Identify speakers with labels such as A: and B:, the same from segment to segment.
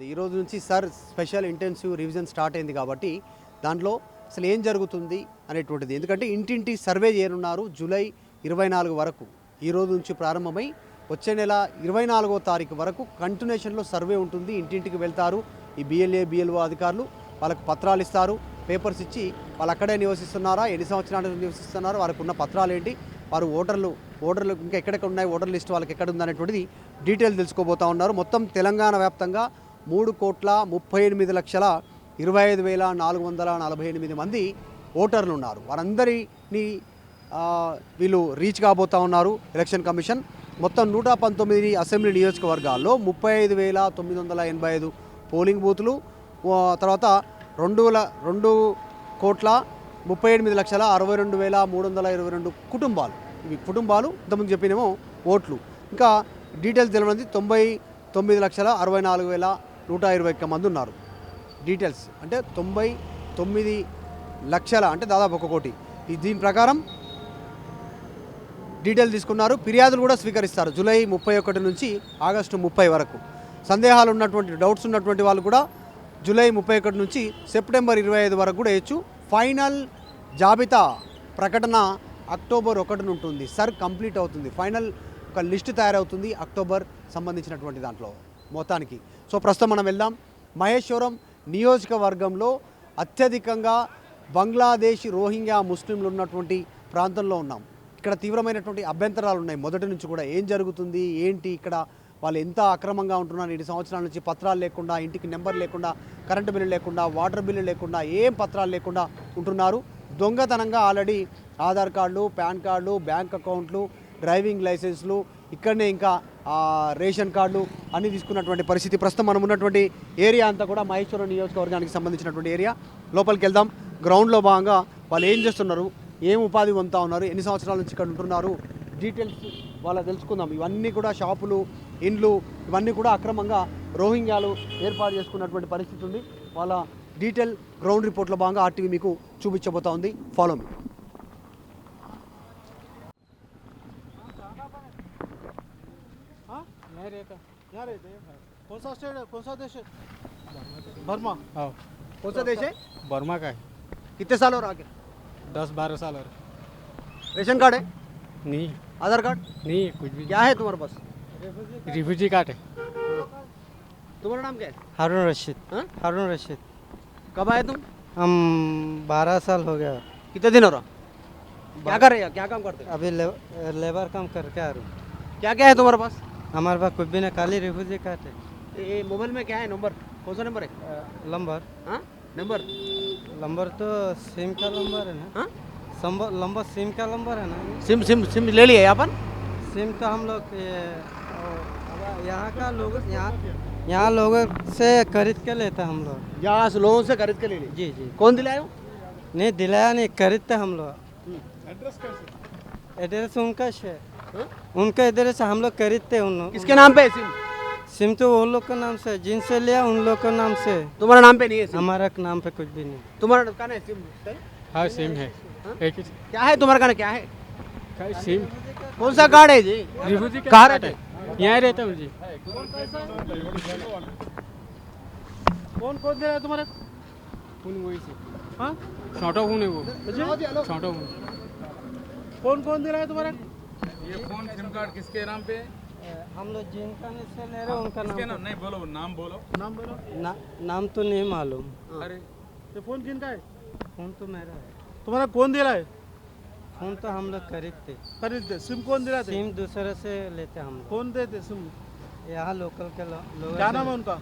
A: ఈ రోజు నుంచి sir special intensive revision start అయింది కాబట్టి దాంట్లో అసలు ఏం జరుగుతుంది అనేటువంటిది, ఎందుకంటే ఇంటింటి సర్వే చేయనున్నారు జూలై 24 వరకు. ఈ రోజు నుంచి ప్రారంభమై వచ్చే నెల 24వ తారీఖు వరకు కంటిన్యూషన్లో సర్వే ఉంటుంది. ఇంటింటికి వెళ్తారు ఈ బిఎల్ఏ బిఎల్ఓ అధికారులు, వాళ్ళకు పత్రాలు ఇస్తారు, పేపర్స్ ఇచ్చి వాళ్ళు అక్కడే నివసిస్తున్నారా, ఎన్ని సంవత్సరాలు నివసిస్తున్నారో, వారికి ఉన్న పత్రాలు ఏంటి, వారు ఓటర్లు ఇంకా ఎక్కడెక్కడ ఉన్నాయి, ఓటర్ లిస్ట్ వాళ్ళకి ఎక్కడ ఉందనేటువంటిది డీటెయిల్ తెలుసుకోబోతూ ఉన్నారు. మొత్తం తెలంగాణ వ్యాప్తంగా 3,38,25,448 మంది ఓటర్లు ఉన్నారు. వారందరినీ వీళ్ళు రీచ్ కాబోతూ ఉన్నారు ఎలక్షన్ కమిషన్. మొత్తం 119 అసెంబ్లీ నియోజకవర్గాల్లో 35,985 పోలింగ్ బూతులు, తర్వాత 2,38,62,322 కుటుంబాలు. ఇవి కుటుంబాలు, ఇంతకుముందు చెప్పినేమో ఓట్లు. ఇంకా డీటెయిల్స్ తెలియదు. 99,64,121 మంది ఉన్నారు. డీటెయిల్స్ అంటే 99 లక్షల అంటే దాదాపు 1 కోటి. దీని ప్రకారం డీటెయిల్ తీసుకున్నారు. ఫిర్యాదులు కూడా స్వీకరిస్తారు జూలై 31 నుంచి ఆగస్టు 30 వరకు. సందేహాలు ఉన్నటువంటి, డౌట్స్ ఉన్నటువంటి వాళ్ళు కూడా జూలై 31 నుంచి సెప్టెంబర్ 25 వరకు కూడా వేయచ్చు. ఫైనల్ జాబితా ప్రకటన అక్టోబర్ 1 ఉంటుంది. సర్ కంప్లీట్ అవుతుంది, ఫైనల్ ఒక లిస్ట్ తయారవుతుంది అక్టోబర్ సంబంధించినటువంటి దాంట్లో మొత్తానికి. సో ప్రస్తుతం మనం వెళ్దాం. మహేశ్వరం నియోజకవర్గంలో అత్యధికంగా బంగ్లాదేశ్ రోహింగ్యా ముస్లింలు ఉన్నటువంటి ప్రాంతంలో ఉన్నాం. ఇక్కడ తీవ్రమైనటువంటి అభ్యంతరాలు ఉన్నాయి మొదటి నుంచి కూడా. ఏం జరుగుతుంది ఏంటి, ఇక్కడ వాళ్ళు ఎంత అక్రమంగా ఉంటున్నారు, 7 సంవత్సరాల నుంచి పత్రాలు లేకుండా, ఇంటికి నెంబర్ లేకుండా, కరెంటు బిల్లు లేకుండా, వాటర్ బిల్లు లేకుండా, ఏం పత్రాలు లేకుండా ఉంటున్నారు. దొంగతనంగా ఆల్రెడీ ఆధార్ కార్డులు, పాన్ కార్డులు, బ్యాంక్ అకౌంట్లు, డ్రైవింగ్ లైసెన్స్లు, ఇక్కడనే ఇంకా రేషన్ కార్డులు అన్నీ తీసుకున్నటువంటి పరిస్థితి. ప్రస్తుతం మనం ఉన్నటువంటి ఏరియా అంతా కూడా మహేశ్వరం నియోజకవర్గానికి సంబంధించినటువంటి ఏరియా. లోపలికి వెళ్దాం. గ్రౌండ్లో భాగంగా వాళ్ళు ఏం చేస్తున్నారు, ఏం ఉపాధి పొందుతూ ఉన్నారు, ఎన్ని సంవత్సరాల నుంచి ఇక్కడ ఉంటున్నారు, డీటెయిల్స్ వాళ్ళ తెలుసుకుందాం. ఇవన్నీ కూడా షాపులు, ఇండ్లు, ఇవన్నీ కూడా అక్రమంగా రోహింగ్యాలు ఏర్పాటు చేసుకున్నటువంటి పరిస్థితి ఉంది. వాళ్ళ డీటెయిల్ గ్రౌండ్ రిపోర్ట్లో భాగంగా ఆర్టీవీ మీకు చూపించబోతా ఉంది. Follow me.
B: कौन सा स्टेट है, कौन सा देश है? बर्मा।
A: हाँ, कौन सा देश है?
B: बर्मा का है।
A: कितने साल हो रहा है?
B: 10-12 साल और
A: रेशन कार्ड है?
B: नहीं,
A: आधार कार्ड
B: नहीं कुछ भी।
A: क्या है तुम्हारे पास?
B: रिफ्यूजी कार्ड है।
A: तुम्हारा नाम क्या है?
C: हारून रशीद।
A: हाँ?
C: हारून रशीद।
A: कब आए तुम?
C: हम 12 साल हो गया।
A: कितने दिन हो रहा? क्या कर रहे हैं, क्या काम करते हैं?
C: अभी लेबर काम करके आ रहा हूँ।
A: क्या क्या है तुम्हारे पास?
C: हमारे पास कुछ भी नहीं, खाली रिफ्यूजी कार्ड है।
A: ये मोबाइल में क्या है नंबर, कौन सा नंबर है?
C: नंबर
A: हाँ नंबर
C: नंबर तो सिम का नंबर है ना।
A: हाँ
C: नंबर सिम का नंबर है ना।
A: सिम सिम सिम ले लिया अपन?
C: सिम तो हम लोग यहाँ का लोग यहाँ लोगों से खरीद के लेते हम लोग।
A: यहाँ से लोगों से खरीद के ले ली?
C: जी जी।
A: कौन दिलाया?
C: नहीं दिलाया नहीं, खरीदते हम लोग।
B: एड्रेस कैसे?
C: एड्रेस उनका है, उनका एड्रेस हम लोग खरीदते हैं उन लोग।
A: किसके नाम पे है सिम?
C: सिम तो वो लोग का नाम से, जिनसे लिया उन लोग का नाम से।
A: तुम्हारा नाम पे नहीं है सिम?
C: हमारा नाम पे कुछ भी नहीं।
A: तुम्हारा कहाँ है सिम?
B: हाँ सिम है।
A: हाँ?
B: एक ही
A: क्या है तुम्हारा कहाँ, क्या है,
B: सिम
A: कौन सा कार्ड है जी?
B: रिफ्यूजी
A: कहाँ रहते हैं?
B: यहाँ रहता हूँ जी।
A: कौन कौन दे रहा है तुम्हारे?
B: फोन वही से।
A: हाँ
B: छोटा फोन है वो, छोटा फोन।
A: कौन कौन दे रहा है तुम्हारे?
B: ये फोन सिम कार्ड किसके नाम पे है?
C: हम लोग जिनका से ले रहे हैं उनका
B: किसके
C: नाम
B: नाम? नहीं बोलो, नाम बोलो।
A: नाम बोलो।
C: नाम तो नहीं मालूम।
B: अरे
A: ये फोन किनका है?
C: फोन तो मेरा है।
A: तुम्हारा कौन दे रहा है?
C: फोन तो हम लोग खरीदते,
A: खरीदते। सिम कौन दे रहा था?
C: सिम दूसरे से लेते हम लोग।
A: कौन देते सिम?
C: यहाँ लोकल के लोग।
A: क्या नाम है उनका?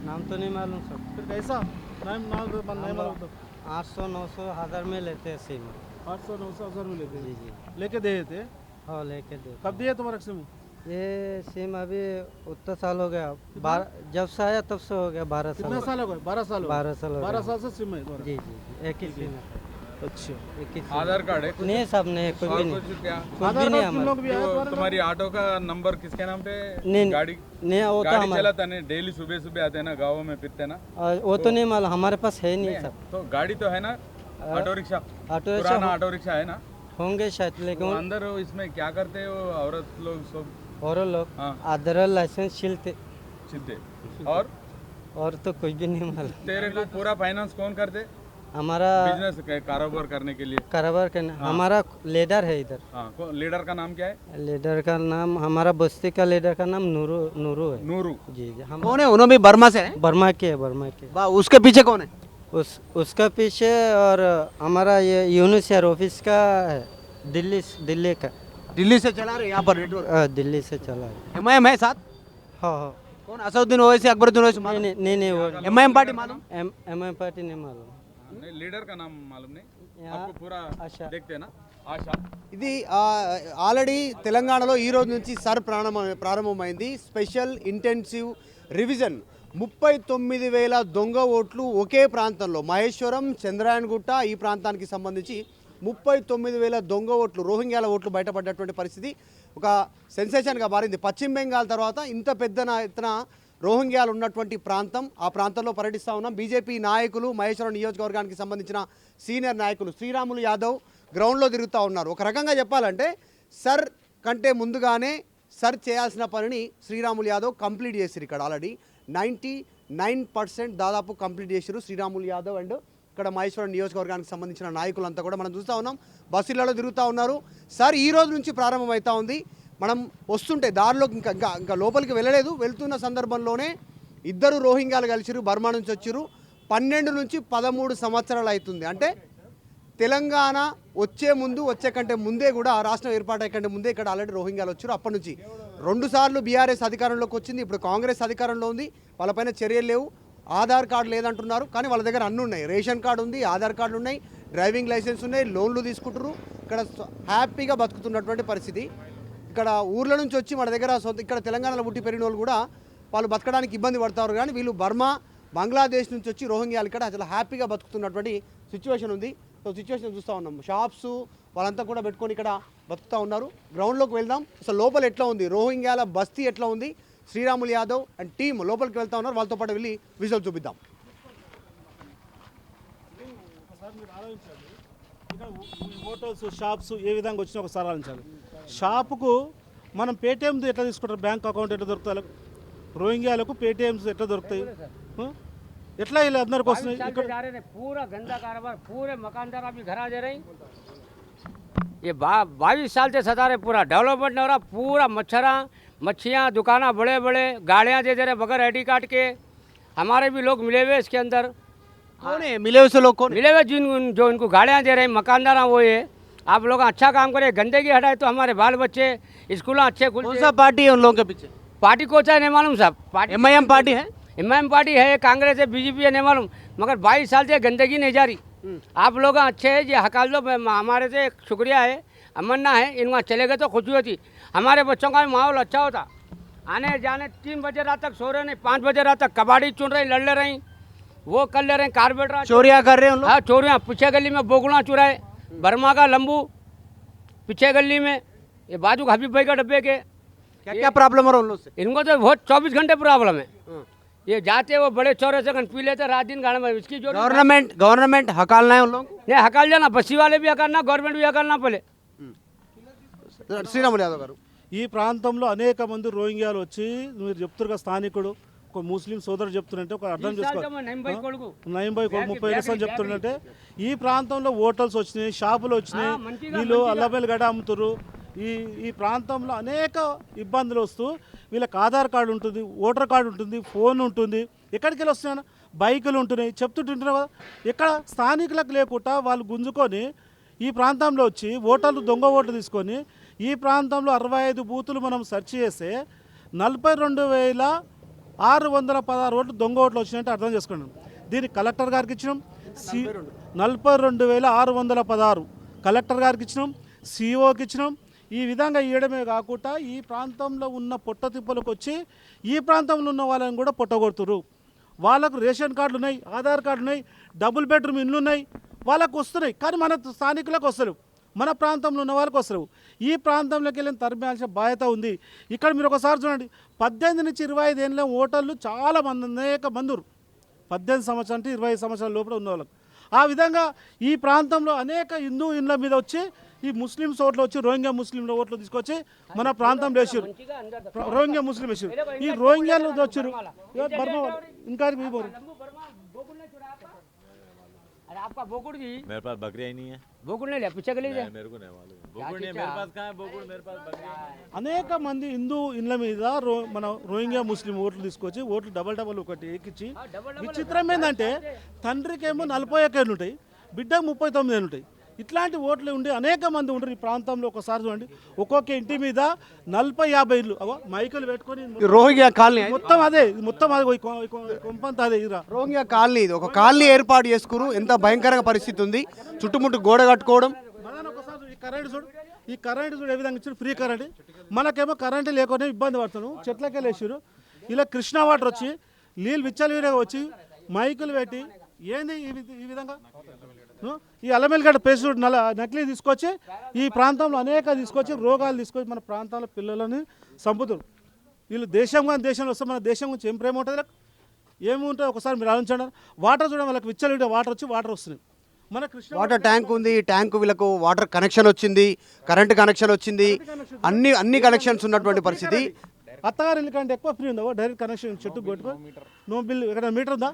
C: नाम तो नहीं मालूम सब।
A: फिर कैसा नाम नाम नहीं मालूम तो
C: 800-900 हज़ार में लेते हैं सिम।
A: 800-900 में लेते
C: जी
A: हैं।
C: जी।
A: लेके दे थे?
C: हाँ लेके दे।
A: कब दिया तुम्हारा सिम?
C: ये सिम अभी उतना साल हो गया, जब से आया तब से हो गया 12
A: कितना
C: साल।
A: साल हो गए? 12 साल हो गए।
C: 12 साल हो
A: 12
C: गया।
A: साल से सिम है तुम्हारा?
C: जी जी, एक ही सिम है।
A: अच्छा।
C: एक ही सिम।
B: आधार कार्ड है कुछ?
C: नहीं सब नहीं, कुछ भी
B: और
C: नहीं,
B: कुछ क्या?
C: कुछ
A: आधार
C: भी नहीं
A: कार्ड तुम
C: हमारे।
A: लोग भी आया
B: तो
A: तुम्हारे
B: तुम्हारी ऑटो का नंबर किसके नाम पे?
C: नहीं
B: गाड़ी
C: नहीं, वो तो
B: गाड़ी
C: हमारे,
B: चलाता नहीं, डेली सुबह सुबह आते हैं ना, गाँव में फिरते ना।
C: वो तो नहीं मालूम, हमारे पास है नहीं सब।
B: तो गाड़ी तो है ना, ऑटो रिक्शा,
C: ऑटो
B: पुराना
C: रिक्शा
B: ऑटो रिक्शा है ना।
C: होंगे शायद,
B: तो
C: लेकिन
B: अंदर इसमें क्या करते हैं वो औरत लोग सब?
C: और लोग
B: हाँ
C: आधार लाइसेंस छिलते।
B: सीधे और
C: और तो कुछ भी नहीं मालूम।
B: तेरे को पूरा फाइनेंस कौन करते?
C: हमारा
B: बिजनेस कारोबार करने के लिए।
C: कारोबार करना हमारा लीडर है इधर।
B: हाँ, लीडर का नाम क्या है?
C: लीडर का नाम हमारा बस्ती का लीडर का नाम नूरू नूरू है।
B: नूरू।
C: जी जी हम
A: कौन है? उन्होंने भी बर्मा से है।
C: बर्मा के है, बर्मा के।
A: उसके पीछे कौन है?
C: उसका पीछे और हमारा ये यूनिसेफ ऑफिस का है, दिल्ली का।
A: दिल्ली से चला रहे यहाँ पर नेटवर्क।
C: दिल्ली से चला है।
A: एमआईएम है साथ?
C: हाँ हाँ।
A: कौन? असदुद्दीन ओवैसी, अकबरुद्दीन ओवैसी मालूम?
C: नहीं वो
A: एमआईएम पार्टी मालूम?
C: एम पार्टी नहीं मालूम।
B: नहीं, लीडर का नाम मालूम नहीं
C: यहाँ
B: आपको? पूरा
C: आशा।
B: देखते ना ఆశా.
A: ఇది ఆల్రెడీ తెలంగాణలో ఈ రోజు నుంచి సర్ ప్రారంభమైంది స్పెషల్ ఇంటెన్సివ్ రివిజన్. 39,000 దొంగ ఓట్లు ఒకే ప్రాంతంలో మహేశ్వరం, చంద్రాయణగుట్ట ఈ ప్రాంతానికి సంబంధించి 39,000 దొంగ ఓట్లు, రోహింగ్యాల ఓట్లు బయటపడ్డటువంటి పరిస్థితి ఒక సెన్సేషన్గా మారింది. పశ్చిమ బెంగాల్ తర్వాత ఇంత పెద్ద ఎత్తున రోహింగ్యాలు ఉన్నటువంటి ప్రాంతం, ఆ ప్రాంతంలో పర్యటిస్తూ ఉన్నాం. బీజేపీ నాయకులు, మహేశ్వరం నియోజకవర్గానికి సంబంధించిన సీనియర్ నాయకులు శ్రీరాములు యాదవ్ గ్రౌండ్లో తిరుగుతూ ఉన్నారు. ఒక రకంగా చెప్పాలంటే సర్ కంటే ముందుగానే సర్ చేయాల్సిన పనిని శ్రీరాములు యాదవ్ కంప్లీట్ చేశారు. ఇక్కడ ఆల్రెడీ 99% దాదాపు కంప్లీట్ చేశారు శ్రీరాములు యాదవ్ అండ్ ఇక్కడ మహేశ్వరం నియోజకవర్గానికి సంబంధించిన నాయకులంతా కూడా మనం చూస్తూ ఉన్నాం. బస్సులలో తిరుగుతూ ఉన్నారు. సార్ ఈ రోజు నుంచి ప్రారంభమవుతూ ఉంది. మనం వస్తుంటే దారిలోకి ఇంకా లోపలికి వెళ్ళలేదు. వెళ్తున్న సందర్భంలోనే ఇద్దరు రోహింగ్యాలు కలిసిరు, బర్మా నుంచి వచ్చిరు. 12 నుంచి 13 సంవత్సరాలు అవుతుంది. అంటే తెలంగాణ వచ్చే కంటే ముందే కూడా రాష్ట్రం ఏర్పాటు కంటే ముందే ఇక్కడ ఆల్రెడీ రోహింగ్యాలు వచ్చారు. అప్పటి నుంచి 2 సార్లు బీఆర్ఎస్ అధికారంలోకి వచ్చింది. ఇప్పుడు కాంగ్రెస్ అధికారంలో ఉంది. వాళ్ళపైన చర్యలు లేవు. ఆధార్ కార్డు లేదంటున్నారు, కానీ వాళ్ళ దగ్గర అన్నీ ఉన్నాయి. రేషన్ కార్డు ఉంది, ఆధార్ కార్డు ఉన్నాయి, డ్రైవింగ్ లైసెన్స్ ఉన్నాయి, లోన్లు తీసుకుంటారు. ఇక్కడ హ్యాపీగా బతుకుతున్నటువంటి పరిస్థితి. ఇక్కడ ఊర్ల నుంచి వచ్చి మన దగ్గర ఇక్కడ తెలంగాణలో పుట్టి పెరిగిన వాళ్ళు కూడా వాళ్ళు బతకడానికి ఇబ్బంది పడతారు. కానీ వీళ్ళు బర్మా, బంగ్లాదేశ్ నుంచి వచ్చి రోహింగ్యాలు ఇక్కడ అసలు హ్యాపీగా బతుకుతున్నటువంటి సిచ్యువేషన్ ఉంది. సో సిచ్యువేషన్ చూస్తూ ఉన్నాం. షాప్స్ వాళ్ళంతా కూడా పెట్టుకొని ఇక్కడ బతుకుతూ ఉన్నారు. గ్రౌండ్లోకి వెళ్దాం. అసలు లోపల ఎట్లా ఉంది, రోహింగ్యాల బస్తీ ఎట్లా ఉంది, శ్రీరాములు యాదవ్ అండ్ టీం లోపలికి వెళ్తూ ఉన్నారు. వాళ్ళతో పాటు వెళ్ళి విజువల్ చూపిద్దాం.
D: హోటల్స్, షాప్స్ ఏ విధంగా వచ్చినా ఒకసారి ఆలోచించాలి. షాపుకు మనం పేటీఎం ఎట్లా తీసుకుంటారు, బ్యాంక్ అకౌంట్ ఎట్లా దొరుకుతాయి, రోహింగ్యాలకు పేటీఎంస్ ఎట్లా దొరుకుతాయి, ఎట్లా వీళ్ళు అందరికి వస్తున్నాయి. ఇక్కడ
E: पूरा गंदा कारोबार, पूरे मकानदार अभी घर आ जा रहे हैं। ये 22 साल से सता रहे, पूरा डेवलपमेंट नहीं हो रहा। पूरा मच्छियाँ दुकाना, बड़े बड़े गाड़ियाँ दे रहे बगैर ID कार्ड के। हमारे भी लोग मिले हुए इसके अंदर।
A: कौन है मिले हुए से लोग? कौन
E: मिले हुए जो इनको गाड़ियाँ दे रहे हैं मकानदार, वो ये आप लोग अच्छा काम करें, गंदगी हटाए तो हमारे बाल बच्चे स्कूल अच्छे खुल।
A: कौन सा पार्टी है उन लोगों के पीछे?
E: पार्टी को चाहे नहीं मालूम साहब। पार्टी
A: एमआईएम पार्टी है?
E: एमआईएम पार्टी है, कांग्रेस है, बीजेपी है, नहीं मालूम। मगर 22 साल से गंदगी नहीं जा रही। आप लोग अच्छे हैं, ये हकाल दो, हमारे से शुक्रिया है, अमन्ना है। इन वहाँ चले गए तो खुशी होती, हमारे बच्चों का भी माहौल अच्छा होता। आने जाने 3 बजे रात तक सो रहे नहीं, 5 बजे रात तक कबाड़ी चुन रही, लड़ ले रही, वो कर ले रहे हैं, कारपेटर
A: चोरियां कर रहे हैं उन लोग?
E: हाँ चोरियाँ। पीछे गली में बोगुला चुराए, बर्मा का लंबू पीछे गली में, ये बाजू हबीब भाई का डब्बे के।
A: क्या क्या प्रॉब्लम है उन लोग से?
E: इनको तो बहुत 24 घंटे प्रॉब्लम है। ये जाते वो बड़े चौरे से पी लेते रात दिन गाड़ी में। इसकी जो
A: गवर्नमेंट हकालना है उन लोग?
E: नहीं हकाल जाना, बस्सी वाले भी हकालना, गवर्नमेंट भी हकालना पहले।
A: శ్రీరాములు యాదవ్ గారు,
D: ఈ ప్రాంతంలో అనేక మంది రోహింగ్యాలు వచ్చి, మీరు చెప్తున్నారు స్థానికుడు ఒక ముస్లిం సోదరుడు చెప్తున్నట్టే ఒక అర్థం చేసుకోవాలి. 30 చెప్తున్నట్టే ఈ ప్రాంతంలో హోటల్స్ వచ్చినాయి, షాపులు వచ్చినాయి, వీళ్ళు అల్లబెల్ గడ అమ్ముతారు. ఈ ప్రాంతంలో అనేక ఇబ్బందులు వస్తూ వీళ్ళకి ఆధార్ కార్డు ఉంటుంది, ఓటర్ కార్డు ఉంటుంది, ఫోన్ ఉంటుంది. ఎక్కడికి వెళ్ళి వస్తున్నాను, బైకులు ఉంటున్నాయి, చెప్తుంటున్నారు కదా. ఇక్కడ స్థానికులకు లేకుండా వాళ్ళు గుంజుకొని ఈ ప్రాంతంలో వచ్చి ఓటర్లు, దొంగ ఓట్లు తీసుకొని ఈ ప్రాంతంలో 65 బూతులు మనం సెర్చ్ చేస్తే 42,616 ఓట్లు దొంగ ఓట్లు వచ్చినట్టు అర్థం చేసుకున్నాం. దీన్ని కలెక్టర్ గారికి ఇచ్చినాం. 42,616 కలెక్టర్ గారికి ఇచ్చినాం, సిఓకి ఇచ్చినాం. ఈ విధంగా ఇవ్వడమే కాకుండా ఈ ప్రాంతంలో ఉన్న పొట్టతిప్పలకు వచ్చి ఈ ప్రాంతంలో ఉన్న వాళ్ళని కూడా పొట్టగొడుతురు. వాళ్ళకు రేషన్ కార్డులు ఉన్నాయి, ఆధార్ కార్డు ఉన్నాయి, డబుల్ బెడ్రూమ్ ఇల్లు ఉన్నాయి, వాళ్ళకు వస్తున్నాయి. కానీ మన స్థానికులకు వస్తలేవు, మన ప్రాంతంలో ఉన్న వాళ్ళకి వస్తలేవు. ఈ ప్రాంతంలోకి వెళ్ళిన తరమాల్సిన బాధ్యత ఉంది. ఇక్కడ మీరు ఒకసారి చూడండి, 18 నుంచి 25 ఏళ్ళ ఓటర్లు చాలా మంది, అనేక మంది 18 సంవత్సరాలు అంటే 20 సంవత్సరాల లోపల ఉన్న వాళ్ళకు. ఆ విధంగా ఈ ప్రాంతంలో అనేక హిందూ ఇండ్ల మీద వచ్చి ఈ ముస్లిమ్స్ ఓట్లు వచ్చి రోహింగ్యా ముస్లింల ఓట్లు తీసుకొచ్చి మన ప్రాంతంలో వేసారు. రోహింగ్యా ముస్లిం వేసారు. ఈ రోహింగ్యాలు వచ్చారు బర్మా వాళ్ళు. ఇంకా పోరు.
E: अरे आपका बोकुड़ जी
F: मेरे पास बकरियां ही नहीं है।
E: बोकुड़ नहीं लिया, पीछे के लीजिए।
F: मेरे को नहीं मालूम। बोकुड़ नहीं है मेरे पास, कहाँ है बोकुड़? मेरे पास बकरियां नहीं है।
D: అనేక మంది హిందూ ఇండ్ల మీద మన రోహింగ్యా ముస్లిం ఓట్లు తీసుకొచ్చి ఓట్లు డబల్ ఒకటి ఎక్కించి విచిత్రం ఏంటంటే తండ్రికేమో 41 ఏళ్ళు ఉంటాయి, బిడ్డ 39 ఏళ్ళు ఉంటాయి. ఇట్లాంటి ఓట్లు ఉండి అనేక మంది ఉంటారు ఈ ప్రాంతంలో. ఒకసారి చూడండి, ఒక్కొక్క ఇంటి మీద 40-50 ఇళ్ళు మైకులు పెట్టుకొని
A: రోహింగ్యా కాలనీ
D: మొత్తం అదే కొంపంతా అదే ఇరా
A: రోహింగ్యా కాలనీ, ఇది ఒక కాలనీ ఏర్పాటు చేసుకురు. ఎంత భయంకరంగా పరిస్థితి ఉంది, చుట్టుముట్టు గోడ కట్టుకోవడం.
D: ఒకసారి ఈ కరెంట్ చూడు ఏ విధంగా ఇచ్చారు, ఫ్రీ కరెంట్. మనకేమో కరెంట్ లేకుండా ఇబ్బంది పడుతున్నాం. చెట్లకే లేచారు. ఇలా కృష్ణా వాటర్ వచ్చి నీళ్ళు విచ్చలవిడిగా వచ్చి మైకులు పెట్టి ఏంది ఈ విధంగా ఈ అల్లమెల్లిగడ్డ పేస్ట్ నకిలీ తీసుకొచ్చి ఈ ప్రాంతంలో అనేక తీసుకొచ్చి రోగాలు తీసుకొచ్చి మన ప్రాంతాల పిల్లలని చంపుతారు. వీళ్ళు దేశంలో వస్తే మన దేశం గురించి ఏం ప్రేమ ఉంటుంది, ఏముంటుంది ఒకసారి మీరు ఆలోచించండి. వాటర్ చూడడం వాళ్ళకి విచ్చలవిడిగా వాటర్ వచ్చి వాటర్ వస్తున్నాయి. మన కృష్ణ
A: వాటర్ ట్యాంక్ ఉంది, ఈ ట్యాంక్ వీళ్ళకు వాటర్ కనెక్షన్ వచ్చింది, కరెంట్ కనెక్షన్ వచ్చింది, అన్ని కనెక్షన్స్ ఉన్నటువంటి పరిస్థితి.
D: అత్తగారు ఎందుకంటే ఎక్కువ ఫ్రీ ఉందా, డైరెక్ట్ కనెక్షన్ చెట్టు కొట్టుకో, నో బిల్. ఇక్కడ మీటర్ ఉందా,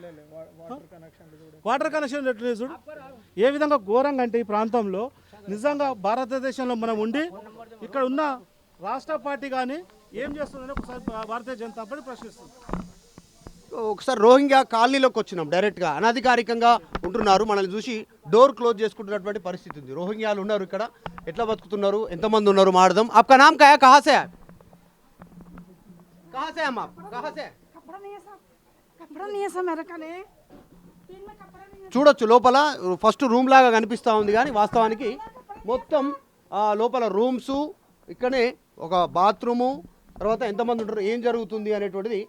D: వాటర్ కనెక్షన్ చూడు ఏ విధంగా ఘోరంగా. అంటే ఈ ప్రాంతంలో నిజంగా భారతదేశంలో మనం ఉండి ఇక్కడ ఉన్న రాష్ట్ర పార్టీ కానీ ఏం చేస్తుందని ఒకసారి భారతీయ జనతా పార్టీ ప్రశ్నిస్తుంది.
A: ఒకసారి రోహింగ్యా కాలనీలోకి వచ్చినాం, డైరెక్ట్గా అనధికారికంగా ఉంటున్నారు. మనల్ని చూసి డోర్ క్లోజ్ చేసుకుంటున్నటువంటి పరిస్థితి ఉంది. రోహింగ్యాలు ఉన్నారు ఇక్కడ, ఎట్లా బతుకుతున్నారు, ఎంతమంది ఉన్నారు మాడదాం. आपका नाम क्या है, कहाँ से है? कहाँ से हम आप, कहाँ से?
G: कपड़ा नहीं है सर मेरे कने तीन में कपड़ा नहीं है।
A: చూడొచ్చు లోపల ఫస్ట్ రూమ్ లాగా కనిపిస్తూ ఉంది, కానీ వాస్తవానికి మొత్తం లోపల రూమ్స్, ఇక్కడనే ఒక బాత్రూము, తర్వాత ఎంతమంది ఉంటారు, ఏం జరుగుతుంది అనేటువంటిది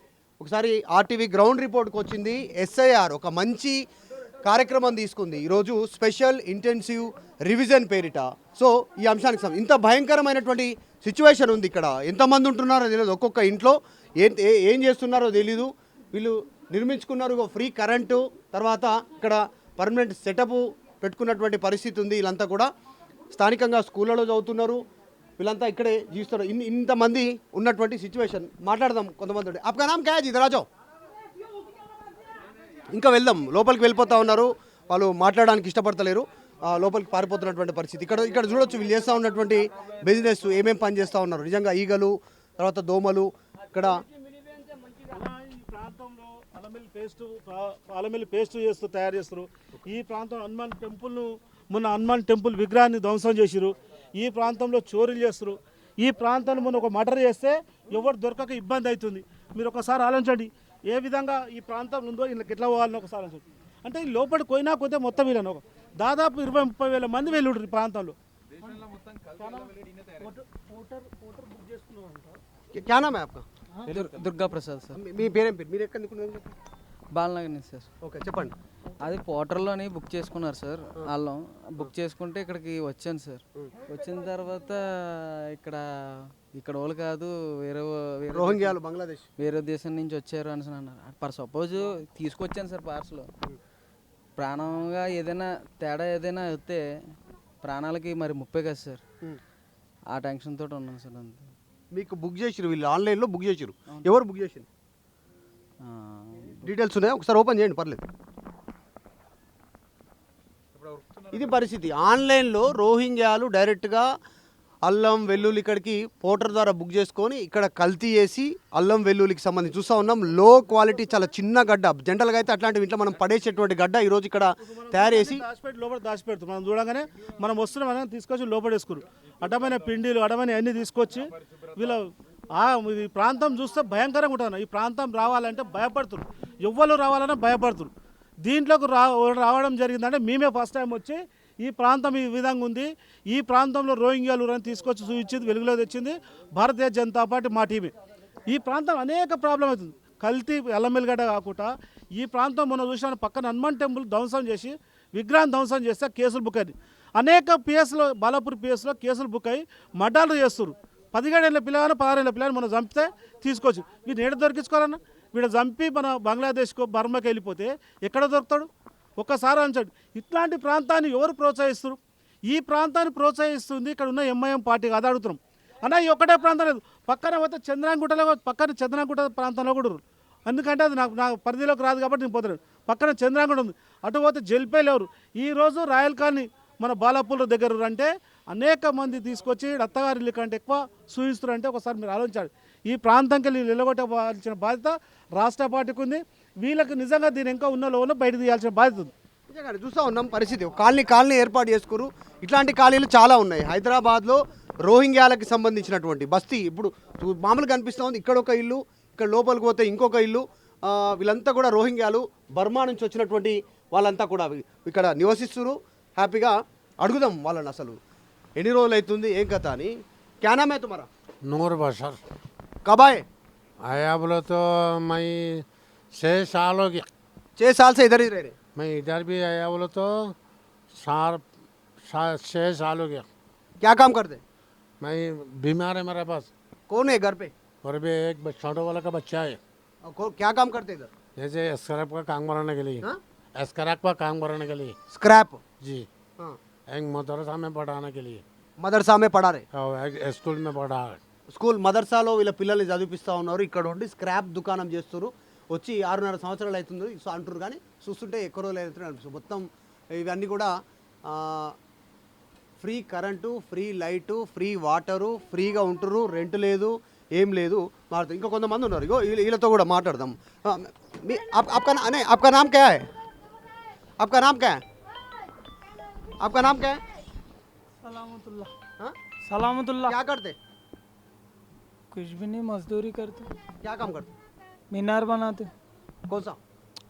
A: ఒకసారి ఆర్టీవీ గ్రౌండ్ రిపోర్ట్కి వచ్చింది. ఎస్ఐఆర్ ఒక మంచి కార్యక్రమం తీసుకుంది ఈరోజు, స్పెషల్ ఇంటెన్సివ్ రివిజన్ పేరిట. సో ఈ అంశానికి ఇంత భయంకరమైనటువంటి సిచ్యువేషన్ ఉంది ఇక్కడ. ఎంతమంది ఉంటున్నారో తెలియదు, ఒక్కొక్క ఇంట్లో ఏం చేస్తున్నారో తెలీదు. వీళ్ళు నిర్మించుకున్నారు ఫ్రీ కరెంటు, తర్వాత ఇక్కడ పర్మనెంట్ సెటప్ పెట్టుకున్నటువంటి పరిస్థితి ఉంది. వీళ్ళంతా కూడా స్థానికంగా స్కూళ్ళలో చదువుతున్నారు, వీళ్ళంతా ఇక్కడే జీవిస్తారు. ఇంతమంది ఉన్నటువంటి సిచ్యువేషన్. మాట్లాడదాం కొంతమంది. आपका नाम क्या है जी, इधर आ जाओ. ఇంకా వెళ్దాం, లోపలికి వెళ్ళిపోతా ఉన్నారు. వాళ్ళు మాట్లాడడానికి ఇష్టపడతలేరు, లోపలికి పారిపోతున్నటువంటి పరిస్థితి. ఇక్కడ చూడొచ్చు వీళ్ళు చేస్తూ ఉన్నటువంటి బిజినెస్, ఏమేమి పని చేస్తూ ఉన్నారు. నిజంగా ఈగలు, తర్వాత దోమలు ఇక్కడ.
D: ఈ ప్రాంతంలో అల్లమెల్లి పేస్ట్ చేస్తూ తయారు చేస్తారు. ఈ ప్రాంతం హనుమాన్ టెంపుల్ను, మొన్న హనుమాన్ టెంపుల్ విగ్రహాన్ని ధ్వంసం చేసిరు. ఈ ప్రాంతంలో చోరీలు చేస్తారు. ఈ ప్రాంతాన్ని మొన్న ఒక మర్డర్ చేస్తే ఎవరు దొరకక ఇబ్బంది అవుతుంది. మీరు ఒకసారి ఆలోచించండి ఏ విధంగా ఈ ప్రాంతం ఉందో, వీళ్ళకి ఎట్లా పోవాలని ఒకసారి ఆలోచించండి. అంటే ఈ లోపలి పోయినా కొద్దే మొత్తం వీళ్ళను దాదాపు 20-30 వేల మంది వెళ్ళుంటారు ఈ ప్రాంతంలో.
A: क्या नाम है आपका?
C: దుర్గా ప్రసాద్ సార్,
A: మీ పేరేం పేరు, మీరు ఎక్కడ దిక్కున్నారు?
C: బాలనగర్ నుంచి సార్.
A: ఓకే చెప్పండి.
C: అది పోర్టల్లోని బుక్ చేసుకున్నారు సార్. వాళ్ళం బుక్ చేసుకుంటే ఇక్కడికి వచ్చాను సార్. వచ్చిన తర్వాత ఇక్కడ వాళ్ళు కాదు, వేరే
A: రోహింగ్యాలు బంగ్లాదేశ్
C: వేరే దేశం నుంచి వచ్చారు అని అన్నారు. ఫర్ సపోజ్ తీసుకొచ్చాను సార్ పార్సల్. ప్రాణంగా ఏదైనా తేడా ఏదైనా అయితే ప్రాణాలకి మరి ముప్పే కదా సార్. ఆ టెన్షన్ తోటి ఉన్నాను సార్. అంతే.
A: మీకు బుక్ చేసిరు, వీళ్ళు ఆన్లైన్లో బుక్ చేసిరు. ఎవరు బుక్ చేసిరు? డీటెయిల్స్ ఉన్నాయి, ఒకసారి ఓపెన్ చేయండి పర్లేదు. ఇది పరిస్థితి. ఆన్లైన్లో రోహింగ్యాలు డైరెక్ట్గా అల్లం వెల్లుల్లి ఇక్కడికి పోర్టర్ ద్వారా బుక్ చేసుకొని ఇక్కడ కల్తీ చేసి అల్లం వెల్లుల్లికి సంబంధించి చూస్తూ ఉన్నాం. లో క్వాలిటీ, చాలా చిన్న గడ్డ. జనరల్గా అయితే అట్లాంటి ఇంట్లో మనం పడేసేటువంటి గడ్డ ఈరోజు ఇక్కడ తయారు చేసి
D: లోపల దాచిపెడుతుంది. మనం చూడగానే మనం వస్తున్నాం తీసుకొచ్చి లోపల వేసుకురు. అడ్డమైన పిండిలు, అడ్డమైన అన్నీ తీసుకొచ్చి వీళ్ళ ఈ ప్రాంతం చూస్తే భయంకరంగా ఉంటుంది. ఈ ప్రాంతం రావాలంటే భయపడుతున్నారు, ఎవ్వరు రావాలన్నా భయపడుతున్నారు. దీంట్లోకి రావడం జరిగిందంటే మేమే ఫస్ట్ టైం వచ్చి ఈ ప్రాంతం ఈ విధంగా ఉంది, ఈ ప్రాంతంలో రోహింగ్యాలు తీసుకొచ్చి చూపించింది, వెలుగులో తెచ్చింది భారతీయ జనతా పార్టీ, మా టీమే. ఈ ప్రాంతం అనేక ప్రాబ్లం అవుతుంది. కల్తీ ఎల్లమెల్లిగడ్డ కాకుండా ఈ ప్రాంతం మనం చూసిన పక్కన హనుమాన్ టెంపుల్ ధ్వంసం చేసి విగ్రహం ధ్వంసం చేస్తే కేసులు బుక్ అయ్యి అనేక పిఎస్లో, బాలాపూర్ పిఎస్లో కేసులు బుక్ అయ్యి మర్డర్లు చేస్తారు. 17 ఏళ్ళ పిల్లగాను 16 ఏళ్ళ పిల్లలు మనం చంపితే తీసుకొచ్చి వీడిని ఏడ దొరికించుకోవాలన్నా, వీడు చంపి మన బంగ్లాదేశ్కో బర్మాకి వెళ్ళిపోతే ఎక్కడ దొరుకుతాడు? ఒక్కసారి అంచాడు. ఇట్లాంటి ప్రాంతాన్ని ఎవరు ప్రోత్సహిస్తారు? ఈ ప్రాంతాన్ని ప్రోత్సహిస్తుంది ఇక్కడ ఉన్న ఎంఐఎం పార్టీ అది అడుగుతున్నాం. అన్న ఈ ఒక్కటే ప్రాంతం లేదు, పక్కన పోతే చంద్రాంగుట్టలో పక్కన చంద్రాంగుట్ట ప్రాంతంలో కూడా ఉన్నారు. ఎందుకంటే అది నా పరిధిలోకి రాదు కాబట్టి నేను పోతున్నాను. పక్కన చంద్రాంగుట ఉంది, అటు పోతే జల్పేలు ఎవరు. ఈరోజు రాయల్ కాలనీ మన బాలాపూర్ దగ్గర అంటే అనేక మంది తీసుకొచ్చి అత్తగారి ఇల్లు కంటే ఎక్కువ సూచిస్తారు. అంటే ఒకసారి మీరు ఆలోచించాలి. ఈ ప్రాంతంకి వెళ్ళి నిలగొట్టవలసిన బాధ్యత రాష్ట్ర పార్టీకి ఉంది. వీళ్ళకి నిజంగా దీని ఇంకా ఉన్న లోన బయట తీయాల్సిన బాధ్యత ఉంది.
A: నిజంగానే చూస్తూ ఉన్నాం పరిస్థితి. కాలనీ ఏర్పాటు చేసుకురు. ఇట్లాంటి కాలనీలు చాలా ఉన్నాయి హైదరాబాద్లో. రోహింగ్యాలకు సంబంధించినటువంటి బస్తీ ఇప్పుడు మామూలుగా కనిపిస్తూ ఉంది. ఇక్కడ ఒక ఇల్లు, ఇక్కడ లోపలికి పోతే ఇంకొక ఇల్లు. వీళ్ళంతా కూడా రోహింగ్యాలు, బర్మా నుంచి వచ్చినటువంటి వాళ్ళంతా కూడా ఇక్కడ నివసిస్తున్నారు. హ్యాపీగా అడుగుదాం వాళ్ళని అసలు ఎన్ని రోజులు అవుతుంది ఏం కథ అని. క్యా నామ్ హై తుమారా?
H: नूर बशर
A: कब आए?
H: आया बोलो तो मैं 6 साल हो गया.
A: 6 साल से इधर ही रह रहे.
H: मैं इधर भी आया बोलो तो 6 साल हो गया.
A: क्या काम करते?
H: मैं बीमार है मेरे पास,
A: कौन है घर पे?
H: और भी एक छोटे वाला का बच्चा है.
A: क्या काम करते इधर?
H: जैसे स्क्रैप का काम कराने के लिए,
A: हाँ?
H: स्क्रैप का काम कराने के लिए.
A: स्क्रैप?
H: जी.
A: हाँ.
H: एक मदरसा में पढ़ाने के लिए
A: మదర్సా మే పడా రే.
H: और एक स्कूल में पढ़ा.
A: స్కూల్ మదర్సాలో వీళ్ళ పిల్లల్ని చదివిపిస్తూ ఉన్నారు. ఇక్కడ ఉండి స్క్రాప్ దుకాణం చేస్తారు. వచ్చి 6.5 సంవత్సరాలు అవుతుంది సో అంటారు, కానీ చూస్తుంటే ఎక్కువ రోజులు అవుతుంది అనిపిస్తుంది. మొత్తం ఇవన్నీ కూడా free current, free light, free water, ఫ్రీగా ఉంటురు, రెంట్ లేదు, ఏం లేదు. మాట్లాడుతారు. ఇంకా కొంతమంది ఉన్నారు, ఇగో వీళ్ళతో కూడా మాట్లాడదాం. आपका नाम क्या है? आपका नाम क्या है? आपका नाम क्या है?
I: सलामतुल्लाह.
A: हाँ?
I: सलामतुल्लाह.
A: क्या करते?
I: कुछ भी नहीं, मजदूरी करते,
A: क्या काम करते?
I: मीनार बनाते.
A: कौन सा?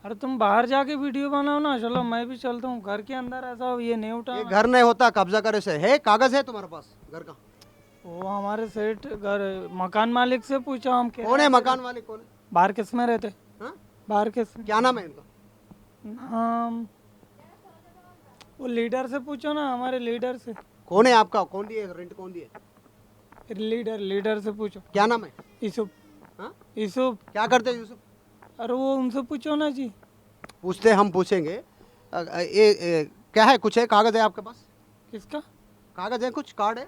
I: अरे तुम बाहर जाके वीडियो बनाओ ना, चलो मैं भी चलता हूँ. घर के अंदर ऐसा ये नहीं उठा.
A: ये घर नहीं होता, कब्जा करे से है. कागज है तुम्हारे पास घर का?
I: वो हमारे सेठ घर मकान मालिक से पूछा हम क्या.
A: कौन है मकान वाले? कौन है?
I: बाहर किस में रहते?
A: हाँ?
I: बाहर किस में?
A: क्या नाम है इनका?
I: नाम वो लीडर से पूछो ना, हमारे लीडर से.
A: कौन है आपका? कौन दिए रेंट? कौन दिए?
I: लीडर से पूछो.
A: क्या नाम है?
I: यूसुफ.
A: हाँ?
I: यूसुफ.
A: क्या करते हैं यूसुफ?
I: अरे वो उनसे पूछो ना जी.
A: पूछते हम पूछेंगे. क्या है? कुछ है? कागज है आपके पास?
I: किसका
A: कागज है? कुछ कार्ड है?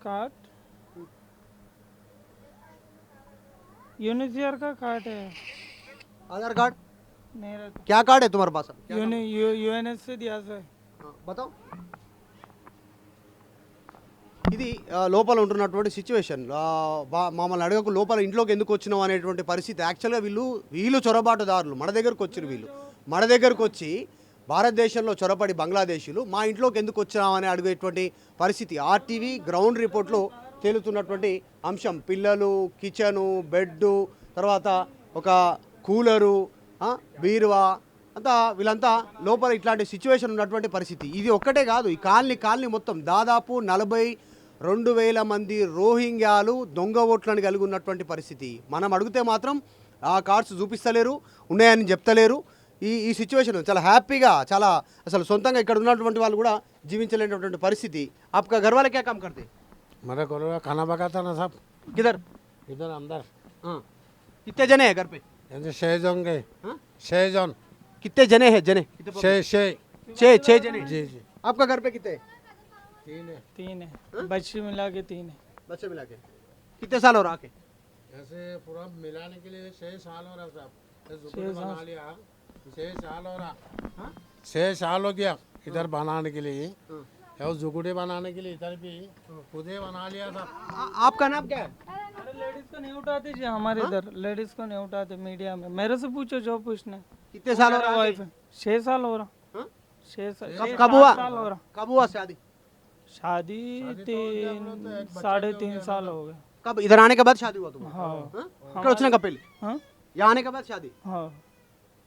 I: कार्ड? यूनिसियर का कार्ड है.
A: आधार कार्ड?
I: नहीं रहता.
A: क्या कार्ड है तुम्हारे पास? क्या नाम?
I: यूएनएस से दिया सर.
A: हाँ, बताओ. ఇది లోపల ఉంటున్నటువంటి సిచ్యువేషన్. మమ్మల్ని అడగకు లోపల ఇంట్లోకి ఎందుకు వచ్చినావు అనేటువంటి పరిస్థితి. యాక్చువల్గా వీళ్ళు చొరబాటుదారులు. మన దగ్గరకు వచ్చారు వీళ్ళు. మన దగ్గరకు వచ్చి భారతదేశంలో చొరబడి బంగ్లాదేశీలు మా ఇంట్లోకి ఎందుకు వచ్చినామని అడిగేటువంటి పరిస్థితి. ఆర్టీవీ గ్రౌండ్ రిపోర్ట్లో తేలుతున్నటువంటి అంశం. పిల్లలు, కిచెను, బెడ్డు, తర్వాత ఒక కూలరు, బీరువా అంతా వీళ్ళంతా లోపల ఇట్లాంటి సిచ్యువేషన్ ఉన్నటువంటి పరిస్థితి. ఇది ఒక్కటే కాదు, ఈ కాలనీ మొత్తం దాదాపు 42,000 మంది రోహింగ్యాలు దొంగ ఓట్లను కలిగి ఉన్నటువంటి పరిస్థితి. మనం అడిగితే మాత్రం ఆ కార్డ్స్ చూపిస్తలేరు, ఉన్నాయని చెప్తలేరు. ఈ సిచ్యువేషన్ చాలా హ్యాపీగా, చాలా అసలు సొంతంగా ఇక్కడ ఉన్నటువంటి వాళ్ళు కూడా జీవించలేనటువంటి పరిస్థితి. आपका घर वाले क्या काम करते?
H: मेरे को खाना पकाता ना साहब.
A: किधर?
H: इधर अंदर.
A: हाँ. कितने जने हैं घर पे?
H: 6 जन गए.
A: हाँ?
H: 6 जन.
A: कितने जने हैं? जने 6 जने.
H: जी जी.
A: आपका घर पे कितने?
I: 3 है. बच्चे मिला के 3 है.
A: बच्चे मिला के कितने साल हो रहा आके?
H: ऐसे पूरा मिलाने के लिए 6 साल हो रहा साहब. 6 बना लिया. 6 साल हो रहा. 6 साल हो गया इधर बनाने के लिए. और जुगुड़े बनाने के लिए इधर भी खुद ही बना लिया था.
A: आपका नाम क्या है?
I: अरे लेडीज को नहीं उठाते जी हमारे इधर. लेडीज को नहीं उठाते मीडिया में. मेरे से पूछो जो पूछना.
A: कितने साल हो रहा
I: वाइफ 6 साल हो रहा.
A: हाँ?
I: 6 साल.
A: कब हुआ?
I: साल हो रहा.
A: कब हुआ शादी?
I: शादी 3.5 साल हो गए.
A: कब इधर आने के बाद शादी हुआ तुम्हारा?
I: हाँ.
A: हाँ? ఇక్కడ వచ్చినాక పెళ్లి.
I: हाँ
A: यहाँ आने के बाद शादी.
I: हाँ.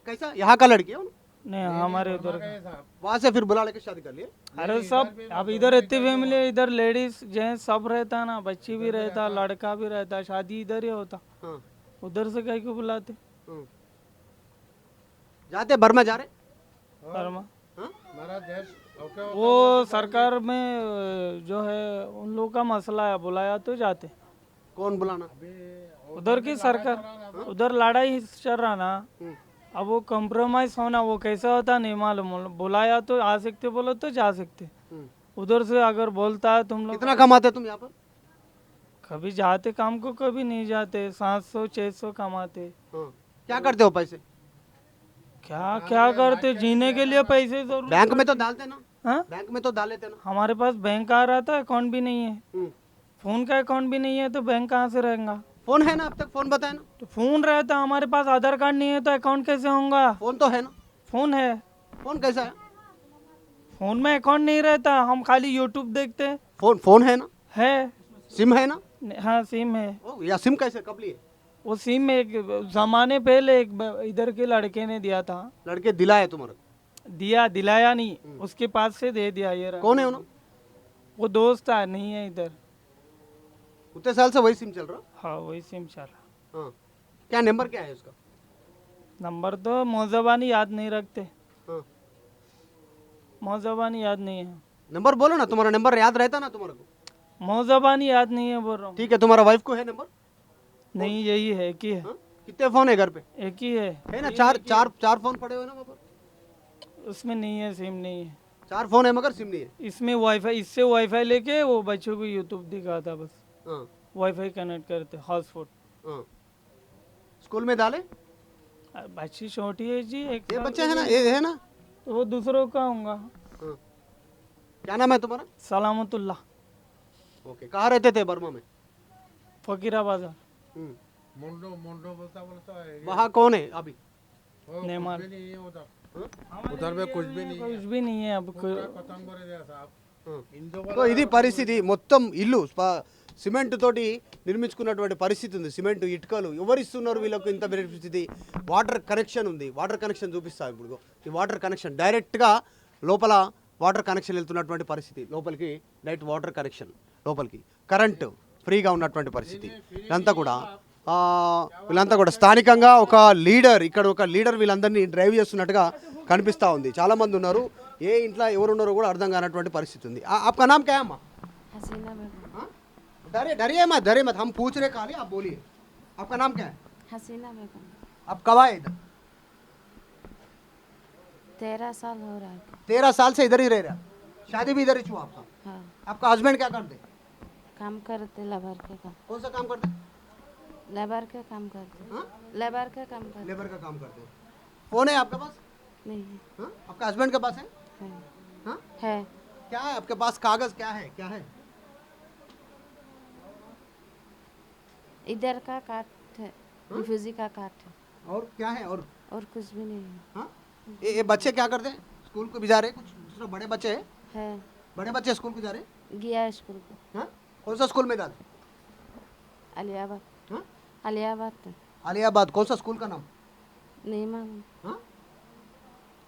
A: कैसा? यहाँ का लड़की है वो?
I: नहीं हमारे उधर.
A: वहाँ से फिर बुला लेके शादी कर लिए.
I: अरे सब अब इधर इतनी फैमिली, इधर लेडीज जेंट्स सब रहता ना, बच्ची भी रहता, लड़का भी रहता, शादी इधर ही होता.
A: हाँ.
I: उधर से कहीं को बुलाते?
A: जाते बर्मा जा रहे?
I: बर्मा.
H: हमारा देश ओके.
I: वो सरकार में जो है उन लोगों का मसला है, बुलाया तो जाते.
A: कौन बुलाना?
I: उधर की सरकार, उधर लड़ाई चल रहा ना, अब वो कंप्रोमाइज होना वो कैसा होता नहीं मालूम, बुलाया तो आ सकते, बोलो तो जा सकते, उधर से अगर बोलता है तुम लोग
A: कितना कमाते तुम यहाँ पर?
I: कभी जाते काम को, कभी नहीं जाते, 700-600 कमाते।
A: हाँ। क्या करते हो पैसे?
I: क्या क्या करते, जीने के लिए पैसे जरूर।
A: बैंक में तो डालते ना,
I: हाँ?
A: बैंक में तो डाल लेते ना।
I: हमारे पास बैंक आ रहा था, अकाउंट भी नहीं है,
A: हम्म।
I: फोन का अकाउंट भी नहीं है, तो बैंक कहाँ से रहेगा?
A: फोन है ना, अब तक फोन बताया ना।
I: तो फोन रहता, हमारे पास आधार कार्ड नहीं है तो अकाउंट कैसे होगा?
A: फोन तो है ना।
I: फोन है,
A: फोन कैसा है?
I: फोन में अकाउंट नहीं रहता, हम खाली यूट्यूब देखते हैं।
A: फोन है ना,
I: है,
A: सिम है ना।
I: हाँ सिम है।
A: ओ, या सिम कैसे, कब लिए?
I: वो सिम एक जमाने पहले एक इधर के लड़के ने दिया था।
A: लड़के दिलाए तुम्हारे?
I: दिलाया नहीं, उसके पास से दे दिया। ये रहा।
A: कौन है उन्होंने?
I: वो दोस्त है, नहीं है इधर।
A: उतने साल से वही सिम चल रहा?
I: हाँ वही सिम चल रहा।
A: हाँ। क्या नंबर क्या है उसका?
I: नंबर तो मौजबानी याद नहीं रखते,
A: हाँ।
I: मौजबानी याद नहीं है।
A: नंबर बोलो ना, तुम्हारा नंबर याद रहता ना तुम्हारे को।
I: मौजबानी याद नहीं है बोल रहा हूँ।
A: ठीक है, तुम्हारा वाइफ को है नंबर?
I: नहीं यही है, एक ही है।
A: हाँ? कितने फोन है घर पे?
I: एक ही है।
A: है ना, चार फोन पड़े हुए ना वहाँ पर।
I: उसमें नहीं है, सिम नहीं है।
A: 4 फोन है मगर सिम नहीं है।
I: इसमें वाईफाई, इससे वाईफाई लेके वो बच्चों को यूट्यूब दिखाता बस।
A: हाँ।
I: वाईफाई कनेक्ट करते, हॉटस्पॉट।
A: हाँ। स्कूल में डाले?
I: बच्ची छोटी है जी, एक
A: ये
I: साल
A: बच्चे
I: की
A: है ना, ये है ना।
I: तो वो दूसरों का होगा।
A: हाँ। क्या नाम है तुम्हारा?
I: सलामतुल्ला,
A: ओके। कहाँ रहते थे बर्मा में?
I: फकीरा बाजार,
A: हम्म।
H: मुंडो मुंडो बोलता है,
A: वहाँ कौन है अभी?
H: वो
I: नेमाल।
H: कुछ भी नहीं है उधर।
A: हाँ?
H: उधर में कुछ भी नहीं है,
I: कुछ भी नहीं है अब।
H: खत्म कर दिया साहब।
A: సో ఇది పరిస్థితి. మొత్తం ఇల్లు సిమెంట్ తోటి నిర్మించుకున్నటువంటి పరిస్థితి ఉంది. సిమెంట్ ఇటుకలు ఎవరిస్తున్నారు వీళ్ళకు ఇంత పరిస్థితి? వాటర్ కనెక్షన్ ఉంది. వాటర్ కనెక్షన్ చూపిస్తాం ఇప్పుడు. ఈ వాటర్ కనెక్షన్ డైరెక్ట్గా లోపల వాటర్ కనెక్షన్ వెళ్తున్నటువంటి పరిస్థితి. లోపలికి డైరెక్ట్ వాటర్ కనెక్షన్, లోపలికి కరెంటు ఫ్రీగా ఉన్నటువంటి పరిస్థితి. ఇదంతా కూడా వీళ్ళంతా కూడా స్థానికంగా ఒక లీడర్, ఇక్కడ ఒక లీడర్ వీళ్ళందరినీ డ్రైవ్ చేస్తున్నట్టుగా కనిపిస్తూ ఉంది. చాలామంది ఉన్నారు, ఏ ఇంట్లో ఎవరున్నారో కూడా అర్థం కానటువంటి పరిస్థితి ఉంది. आपका नाम क्या है अम्मा?
G: हसीना बेगम।
A: हाँ? डरिए मत, हम पूछ रहे खाली, आप बोलिए। आपका नाम क्या है?
G: हसीना बेगम।
A: आप कब आए इधर?
G: 13 साल हो रहा है।
A: 13 साल से इधर ही रह रहा? शादी भी इधर ही हुआ आपका?
G: हाँ,
A: आपका हस्बैंड क्या करते?
G: काम करते, लेबर के काम।
A: कौन सा काम करते?
G: लेबर के काम करते।
A: हाँ?
G: लेबर के काम करते।
A: लेबर का काम करते। फोन है आपके पास?
G: नहीं है।
A: हाँ? आपका हस्बैंड के पास है?
G: है,
A: हाँ?
G: है।
A: क्या है आपके पास कागज? क्या है?
G: इधर का काट है, रिफ्यूजी का काट है,
A: और क्या है?
G: और कुछ भी नहीं है।
A: हाँ? ये बच्चे क्या करते हैं? स्कूल को भी जा रहे हैं? कुछ दूसरा बड़े बच्चे हैं?
G: है,
A: बड़े बच्चे स्कूल को जा रहे हैं?
G: गया स्कूल को।
A: हाँ? कौन सा स्कूल में डालते?
G: अलियाबाद।
A: हाँ?
G: अलियाबाद तो
A: आलियाबाद। कौन सा स्कूल का नाम?
G: नहीं मालूम,
A: हाँ?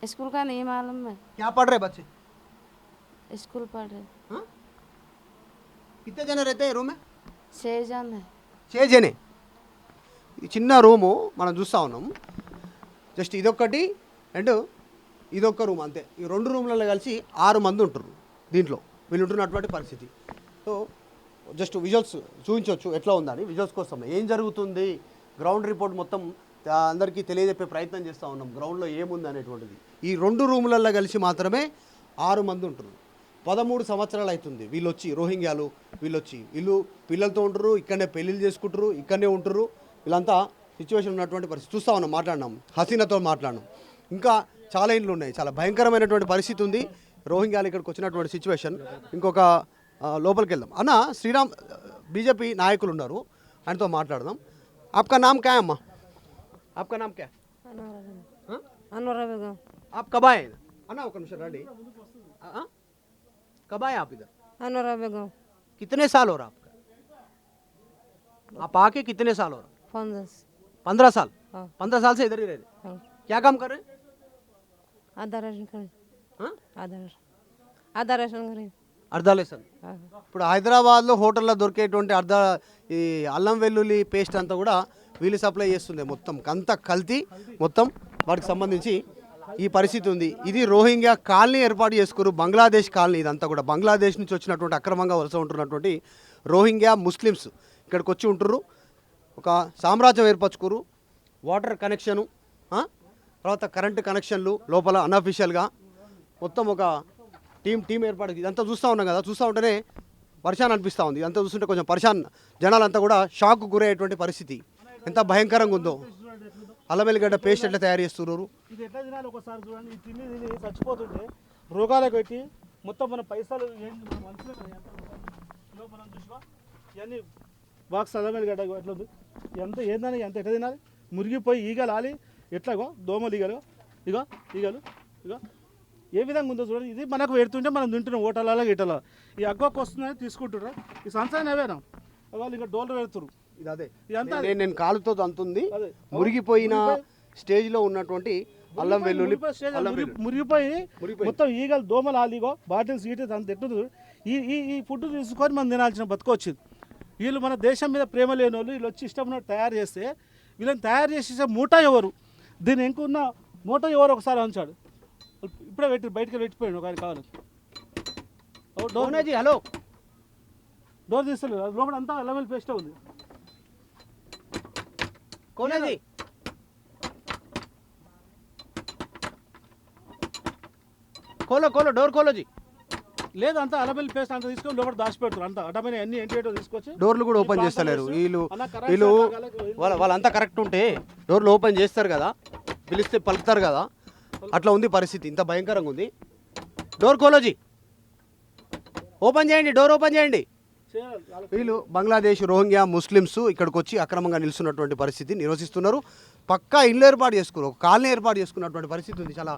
G: स्कूल का नहीं मालूम है।
A: क्या पढ़ रहे बच्चे?
G: स्कूल पढ़ रहे।
A: हाँ? कितने जने रहते हैं रूम में?
G: 6 जन है।
A: 6 జనే. ఈ చిన్న రూము మనం చూస్తూ ఉన్నాం. జస్ట్ ఇదొక్కటి అండ్ ఇదొక్క రూమ్ అంతే. ఈ 2 రూమ్లలో కలిసి 6 మంది ఉంటారు దీంట్లో. వీళ్ళు ఉంటున్నటువంటి పరిస్థితి. సో జస్ట్ విజువల్స్ చూపించవచ్చు ఎట్లా ఉందని. విజువల్స్ కోసం ఏం జరుగుతుంది, గ్రౌండ్ రిపోర్ట్ మొత్తం అందరికీ తెలియజెప్పే ప్రయత్నం చేస్తూ ఉన్నాం. గ్రౌండ్లో ఏముంది అనేటువంటిది. ఈ 2 రూములలో కలిసి మాత్రమే 6 మంది ఉంటారు. 13 సంవత్సరాలు అవుతుంది వీళ్ళు వచ్చి, రోహింగ్యాలు వీళ్ళు పిల్లలతో ఉంటారు, ఇక్కడనే పెళ్ళిళ్ళు చేసుకుంటారు, ఇక్కడనే ఉంటారు. వీళ్ళంతా సిచ్యువేషన్ ఉన్నటువంటి పరిస్థితి చూస్తూ ఉన్నాం. మాట్లాడినాం, హసీనాతో మాట్లాడినాం. ఇంకా చాలా ఇండ్లు ఉన్నాయి. చాలా భయంకరమైనటువంటి పరిస్థితి ఉంది. రోహింగ్యాలు ఇక్కడికి వచ్చినటువంటి సిచ్యువేషన్. ఇంకొక లోపలికి వెళ్దాం. అన్న శ్రీరామ్ బీజేపీ నాయకులు ఉన్నారు, ఆయనతో మాట్లాడదాం. आपका नाम क्या है अम्मा? आपका नाम क्या है?
G: अनवरा बेगम।
A: आप कब आए? अन्ना ఒక నిమిషం రండి. कब आए आप इधर?
G: अनवरा बेगम।
A: कितने साल हो रहा आपका? आप आके कितने साल हो रहा?
G: 15
A: साल.
G: हाँ।
A: 15 साल से इधर ही रह रहे.
G: हाँ।
A: क्या काम कर रहे हैं?
G: आधा राशन करें।
A: हाँ?
G: आधा राशन करें।
A: అర్ధాలేసన్.
G: हाँ।
A: ఇప్పుడు హైదరాబాద్లో హోటల్లో దొరికేటువంటి ఈ అల్లం వెల్లుల్లి పేస్ట్ అంతా కూడా వీళ్ళు సప్లై చేస్తుంది. మొత్తం అంతా కల్తీ, మొత్తం వాటికి సంబంధించి ఈ పరిస్థితి ఉంది. ఇది రోహింగ్యా కాలనీ ఏర్పాటు చేసుకున్నారు, బంగ్లాదేశ్ కాలనీ. ఇదంతా కూడా బంగ్లాదేశ్ నుంచి వచ్చినటువంటి అక్రమంగా వలస ఉంటున్నటువంటి రోహింగ్యా ముస్లిమ్స్ ఇక్కడికి వచ్చి ఉంటున్నారు. ఒక సామ్రాజ్యం ఏర్పరచుకోరు. వాటర్ కనెక్షను, తర్వాత కరెంటు కనెక్షన్లు లోపల అన్అఫీషియల్గా మొత్తం ఒక టీం ఏర్పాటు. ఇదంతా చూస్తూ ఉన్నాం కదా, చూస్తూ ఉంటేనే పరిశాన్ అనిపిస్తూ ఉంది. ఇదంతా చూస్తుంటే కొంచెం పరిశాన్, జనాలంతా కూడా షాక్ గురయ్యేటువంటి పరిస్థితి ఎంత భయంకరంగా ఉందో. అల్లం వెల్లిగడ్డ పేస్ట్ ఎట్లా తయారు చేస్తున్నారు,
D: ఇది ఎట్లా తినాలి ఒకసారి చూడండి. ఈ తిని తిని చచ్చిపోతుంటే రోగాలకు పెట్టి మొత్తం మన పైసలు ఏంటి మన మనుషులే కదా మనం చూసినా ఇవన్నీ బాక్స్ అల్లం వెల్లిగడ్డ ఎట్లా ఉంది, ఎంత ఏందని ఎంత ఎట్లా తినాలి. మురిగిపోయి ఈగలు ఆలి ఎట్లాగో దోమలు ఈగలు ఇగో ఈగలు ఇగో ఏ విధంగా ఉందో చూడండి. ఇది మనకు పెడుతుంటే మనం తింటున్నాం ఓటలలో గిటలో. ఈ అగ్గొక్క వస్తుందని తీసుకుంటారు. ఈ సంవత్సరం అవేనా వాళ్ళు ఇంకా డోర్లు పెడుతున్నారు.
A: ఇది అదే
D: ఇదంతా
A: నేను కాలుతో అంతుంది
D: అదే.
A: మురిగిపోయిన స్టేజ్లో ఉన్నటువంటి అల్లం వెల్లుల్లి
D: మురిగిపోయి మొత్తం ఈగలు దోమలు ఆలిగో బాటిల్స్ గీటిల్స్ అంత ఎట్టు ఈ ఈ ఈ ఫుడ్ తీసుకొని మనం తినాల్సిన బతుకొచ్చింది. వీళ్ళు మన దేశం మీద ప్రేమ లేని వాళ్ళు వీళ్ళు వచ్చి ఇష్టం ఉన్నట్టు తయారు చేస్తే వీళ్ళని తయారు చేసే మూట ఎవరు, దీని ఇంకున్న మూట ఎవరు ఒకసారి ఉంచాడు. ఇప్పుడే పెట్టి బయటకు పెట్టిపోయాడు ఒక ఆయన కావాలి.
A: హలో
D: డోర్ తీస్తలేదు, లోపల అంతా అల్లం వెల్లుల్లి పేస్టే ఉంది.
A: కోనేది కోలో డోర్ కోలోజీ
D: లేదు అంతా అల్లం వెల్లుల్లి పేస్ట్ అంతా తీసుకొని లోపల దాచిపెడుతున్నారు. అంతా అటమైన అన్ని ఏంటి తీసుకొచ్చి
A: డోర్లు కూడా ఓపెన్ చేస్తలేరు వీళ్ళు వాళ్ళంతా కరెక్ట్ ఉంటే డోర్లు ఓపెన్ చేస్తారు కదా, పిలిస్తే పలుకుతారు కదా, అట్లా ఉంది పరిస్థితి. ఇంత భయంకరంగా ఉంది. డోర్ కోలోజీ ఓపెన్ చేయండి, డోర్ ఓపెన్ చేయండి. వీళ్ళు బంగ్లాదేశ్ రోహింగ్యా ముస్లిమ్స్ ఇక్కడికి వచ్చి అక్రమంగా నిలుస్తున్నటువంటి పరిస్థితి నివసిస్తున్నారు. పక్కా ఇల్లు ఏర్పాటు చేసుకున్నారు, ఒక కాలనీ ఏర్పాటు చేసుకున్నటువంటి పరిస్థితి ఉంది. చాలా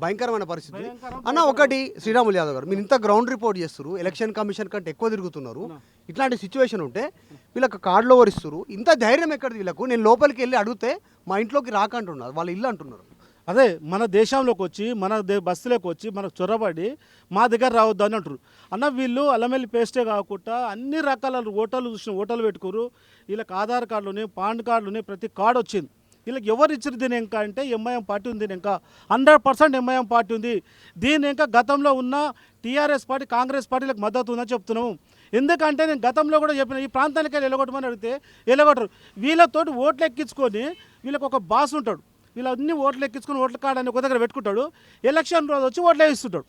A: భయంకరమైన పరిస్థితి అన్న. ఒకటి శ్రీరాములు యాదవ్ గారు, మీరు ఇంత గ్రౌండ్ రిపోర్ట్ చేస్తారు, ఎలక్షన్ కమిషన్ కంటే ఎక్కువ తిరుగుతున్నారు. ఇట్లాంటి సిచ్యువేషన్ ఉంటే వీళ్ళకి కార్డులో వరిస్తారు. ఇంత ధైర్యం ఎక్కడిది వీళ్ళకు? నేను లోపలికి వెళ్ళి అడిగితే మా ఇంట్లోకి రాకంటున్నారు, వాళ్ళ ఇల్లు అంటున్నారు.
D: అదే మన దేశంలోకి వచ్చి మన బస్తీలోకి వచ్చి మనకు చొరబడి మా దగ్గర రావద్దు అని అంటారు. అన్న వీళ్ళు అల్లం వెల్లుల్లి పేస్టే కాకుండా అన్ని రకాల ఓటర్లు చూసిన ఓటర్లు పెట్టుకోరు. వీళ్ళకి ఆధార్ కార్డులోనే పాన్ కార్డులోనే ప్రతి కార్డు వచ్చింది. వీళ్ళకి ఎవరు ఇచ్చారు దీని ఇంకా అంటే ఎంఐఎం పార్టీ ఉంది. దీని ఇంకా 100% ఎంఐఎం పార్టీ ఉంది. దీని ఇంకా గతంలో ఉన్న టీఆర్ఎస్ పార్టీ కాంగ్రెస్ పార్టీలకు మద్దతు ఉందని చెప్తున్నాము. ఎందుకంటే నేను గతంలో కూడా చెప్పిన ఈ ప్రాంతానికి వెళ్ళి ఎలగొట్టమని అడిగితే ఎలగొట్టరు. వీళ్ళతోటి ఓట్లు ఎక్కించుకొని వీళ్ళకి ఒక బాస్ ఉంటాడు. వీళ్ళు అన్ని ఓట్లు ఎక్కించుకొని ఓట్ల కార్డు అని ఒక దగ్గర పెట్టుకుంటాడు. ఎలక్షన్ రోజు వచ్చి ఓట్లు వేయిస్తుంటాడు.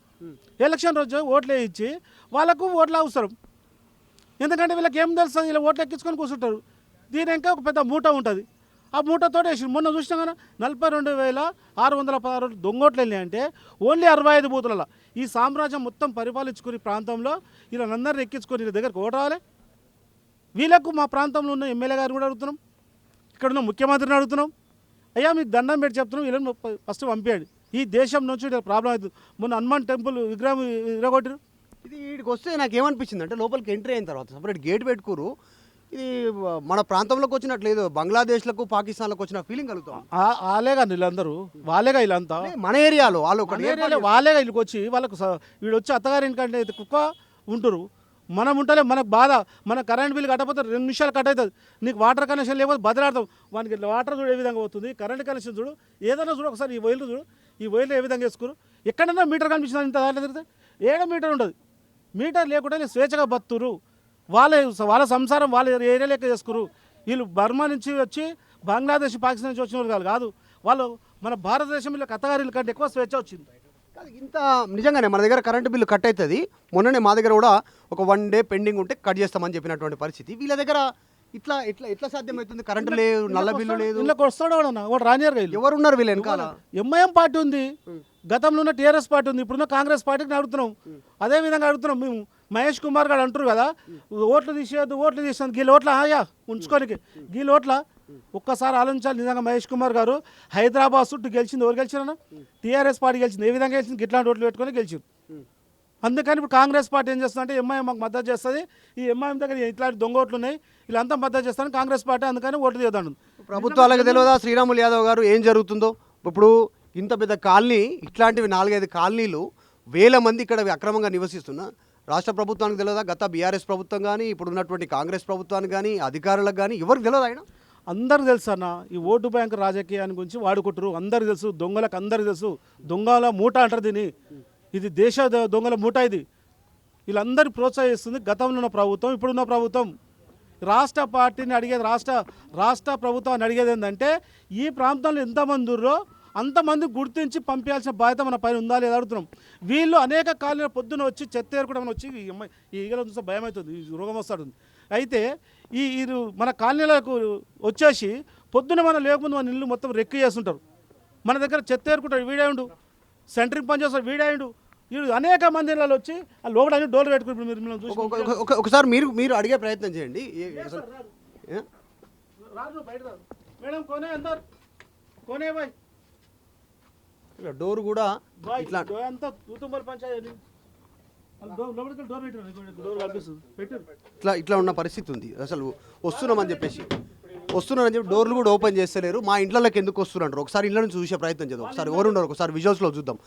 D: ఎలక్షన్ రోజు ఓట్లు వేయించి వాళ్ళకు ఓట్లు అవసరం. ఎందుకంటే వీళ్ళకి ఏం తెలుస్తుంది, వీళ్ళు ఓట్లు ఎక్కించుకొని కూర్చుంటారు. దీని ఇంకా ఒక పెద్ద మూట ఉంటుంది. ఆ మూటతో వేసి మొన్న చూసినా కదా 42,616 దొంగోట్లు వెళ్ళాయంటే ఓన్లీ 65 బూతులలో ఈ సామ్రాజ్యం మొత్తం పరిపాలించుకుని ప్రాంతంలో వీళ్ళందరినీ ఎక్కించుకొని వీళ్ళ దగ్గరకు ఓటు రావాలి. వీళ్ళకు మా ప్రాంతంలో ఉన్న ఎమ్మెల్యే గారిని కూడా అడుగుతున్నాం, ఇక్కడ ఉన్న ముఖ్యమంత్రిని అడుగుతున్నాం. అయ్యా మీకు దండం పెట్టి చెప్తున్నాం, వీళ్ళని ఫస్ట్ పంపించండి. ఈ దేశం నుంచి ప్రాబ్లం అవుతుంది. మొన్న హనుమాన్ టెంపుల్ విగ్రహం ఇరగొట్టారు.
A: ఇది వీడికి వస్తే నాకు ఏమనిపించింది అంటే లోపలికి ఎంట్రీ అయిన తర్వాత సపరేట్ గేట్ పెట్టుకోరు. ఇది మన ప్రాంతంలోకి వచ్చినట్లేదు, బంగ్లాదేశ్లకు పాకిస్తాన్లకు వచ్చిన ఫీలింగ్ కలుగుతాం.
D: వాళ్ళేగా వీళ్ళందరూ, వాళ్ళేగా వీళ్ళంతా
A: మన ఏరియాలో వాళ్ళు
D: వాళ్ళేగా వీళ్ళకి వచ్చి వాళ్ళకు వీడు వచ్చి అత్తగారింటికంటే కుక్క ఉంటారు. మనం ఉంటలే, మనకు బాధ. మన కరెంట్ బిల్ కట్టకపోతే 2 నిమిషాలు కట్ అవుతుంది. నీకు వాటర్ కనెక్షన్ లేకపోతే బదిలాడతాం. మనకి వాటర్ చూడు ఏ విధంగా అవుతుంది, కరెంట్ కనెక్షన్ చూడు, ఏదైనా చూడు ఒకసారి. ఈ వైర్లు చూడు, ఈ వైర్లు ఏ విధంగా వేసుకోరు. ఎక్కడైనా మీటర్ కనిపించింది ఇంత దాంట్లో తిరిగితే ఏడో మీటర్ ఉండదు. మీటర్ లేకుండా స్వేచ్ఛగా బతురు. వాళ్ళ సంసారం వాళ్ళ ఏరియా లెక్క చేసుకురు. వీళ్ళు బర్మా నుంచి వచ్చి బంగ్లాదేశ్ పాకిస్తాన్ నుంచి వచ్చిన వాళ్ళు కాదు. వాళ్ళు మన భారతదేశంలో అత్తగారిల కంటే ఎక్కువ స్వేచ్ఛ వచ్చింది.
A: ఇంత నిజంగానే మన దగ్గర కరెంటు బిల్లు కట్ అవుతుంది. మొన్ననే మా దగ్గర కూడా ఒక 1 డే పెండింగ్ ఉంటే కట్ చేస్తామని చెప్పినటువంటి పరిస్థితి. వీళ్ళ దగ్గర ఇట్లా ఇట్లా ఎట్లా సాధ్యమవుతుంది? కరెంటు లేదు, నల్ల బిల్లు లేదు.
D: వీళ్ళకి వస్తాడు వాడు రానియర్ గా.
A: ఎవరున్నారు వీళ్ళు వెనకాల?
D: ఎంఐఎం పార్టీ ఉంది, గతంలో ఉన్న టీఆర్ఎస్ పార్టీ ఉంది, ఇప్పుడున్న కాంగ్రెస్ పార్టీకి అడుగుతున్నాం. అదే విధంగా అడుగుతున్నాం మేము. మహేష్ కుమార్ గారు అంటారు కదా ఓట్లు తీసేయద్దు, ఓట్లు తీసేది గీల ఓట్ల ఉంచుకోనికి. గీల ఓట్ల ఒక్కసారి ఆలోచించాలి. నిజంగా మహేష్ కుమార్ గారు హైదరాబాద్ చుట్టూ గెలిచింది. ఎవరు గెలిచినా టీఆర్ఎస్ పార్టీ గెలిచింది. ఏ విధంగా గెలిచింది? ఇట్లాంటి ఓట్లు పెట్టుకొని గెలిచింది. అందుకని ఇప్పుడు కాంగ్రెస్ పార్టీ ఏం చేస్తుందంటే ఎంఐఎం మాకు మద్దతు చేస్తుంది. ఈ ఎంఐఎం దగ్గర ఇట్లాంటి దొంగ ఓట్లు ఉన్నాయి, వీళ్ళంతా మద్దతు చేస్తారని కాంగ్రెస్ పార్టీ అందుకని ఓట్లు తీయదండు.
A: ప్రభుత్వాలకు తెలియదా శ్రీరాములు యాదవ్ గారు ఏం జరుగుతుందో? ఇప్పుడు ఇంత పెద్ద కాలనీ, ఇట్లాంటివి 4-5 కాలనీలు, వేల మంది ఇక్కడ అక్రమంగా నివసిస్తున్నా రాష్ట్ర ప్రభుత్వానికి తెలియదా? గత బీఆర్ఎస్ ప్రభుత్వం కానీ ఇప్పుడు ఉన్నటువంటి కాంగ్రెస్ ప్రభుత్వానికి కానీ అధికారులకు కానీ ఎవరికి తెలియదు? ఆయన
D: అందరికి తెలుసు అన్న. ఈ ఓటు బ్యాంక్ రాజకీయాన్ని గురించి వాడుకుంటారు. అందరికి తెలుసు, దొంగలకు అందరికి తెలుసు. దొంగల మూట అంటారు దీన్ని. ఇది దేశ దొంగల మూట. ఇది వీళ్ళందరూ ప్రోత్సహిస్తుంది గతంలో ఉన్న ప్రభుత్వం, ఇప్పుడున్న ప్రభుత్వం. రాష్ట్ర పార్టీని అడిగేది, రాష్ట్ర ప్రభుత్వాన్ని అడిగేది ఏంటంటే ఈ ప్రాంతంలో ఎంతమంది ఉన్నారో అంతమంది గుర్తించి పంపించాల్సిన బాధ్యత మన పైన ఉందా లేదా అడుగుతున్నాం. వీళ్ళు అనేక కాలనీల పొద్దున వచ్చి చెత్త ఏరుకోవడం వచ్చి ఈ అమ్మాయి ఈ ఈగలను చూస్తే భయం అవుతుంది, ఈ రోగం వస్తుంది. అయితే ఈ మన కాలనీలకు వచ్చేసి పొద్దున మనం లేకముందు మన ఇల్లు మొత్తం రెక్కి చేస్తుంటారు. మన దగ్గర చెత్త ఏరుకుంటాడు వీడాయుడు, సెంటరింగ్ పని చేస్తాడు వీడాయుడు, వీడు అనేక మంది ఇళ్ళలో వచ్చి ఆ లోపల అన్ని డోర్లు పెట్టుకుంటారు. మీరు మిమ్మల్ని చూసి
A: ఒకసారి మీరు అడిగే ప్రయత్నం చేయండి. అసలు
D: రాదు బయట రాదు. మేడం కోనే అందరు కోనే బాయ్
A: డోర్ కూడా
D: బాయ్
A: ఇట్లా
D: అంతా తూతుంబల్ పంచాయతీ లోపలికి డోర్ పెట్టారు, డోర్ కనిపిస్తుంది పెట్టారు.
A: ఇట్లా ఉన్న పరిస్థితి ఉంది. అసలు వస్తున్నామని చెప్పి డోర్లు కూడా ఓపెన్ చేస్తలేరు. మా ఇంట్లోకి ఎందుకు వస్తున్నారు ఒకసారి ఇళ్ళ నుంచి చూసే ప్రయత్నం చేద్దాం. ఒకసారి ఎవరున్నారు ఒకసారి విజువల్స్లో చూద్దాం.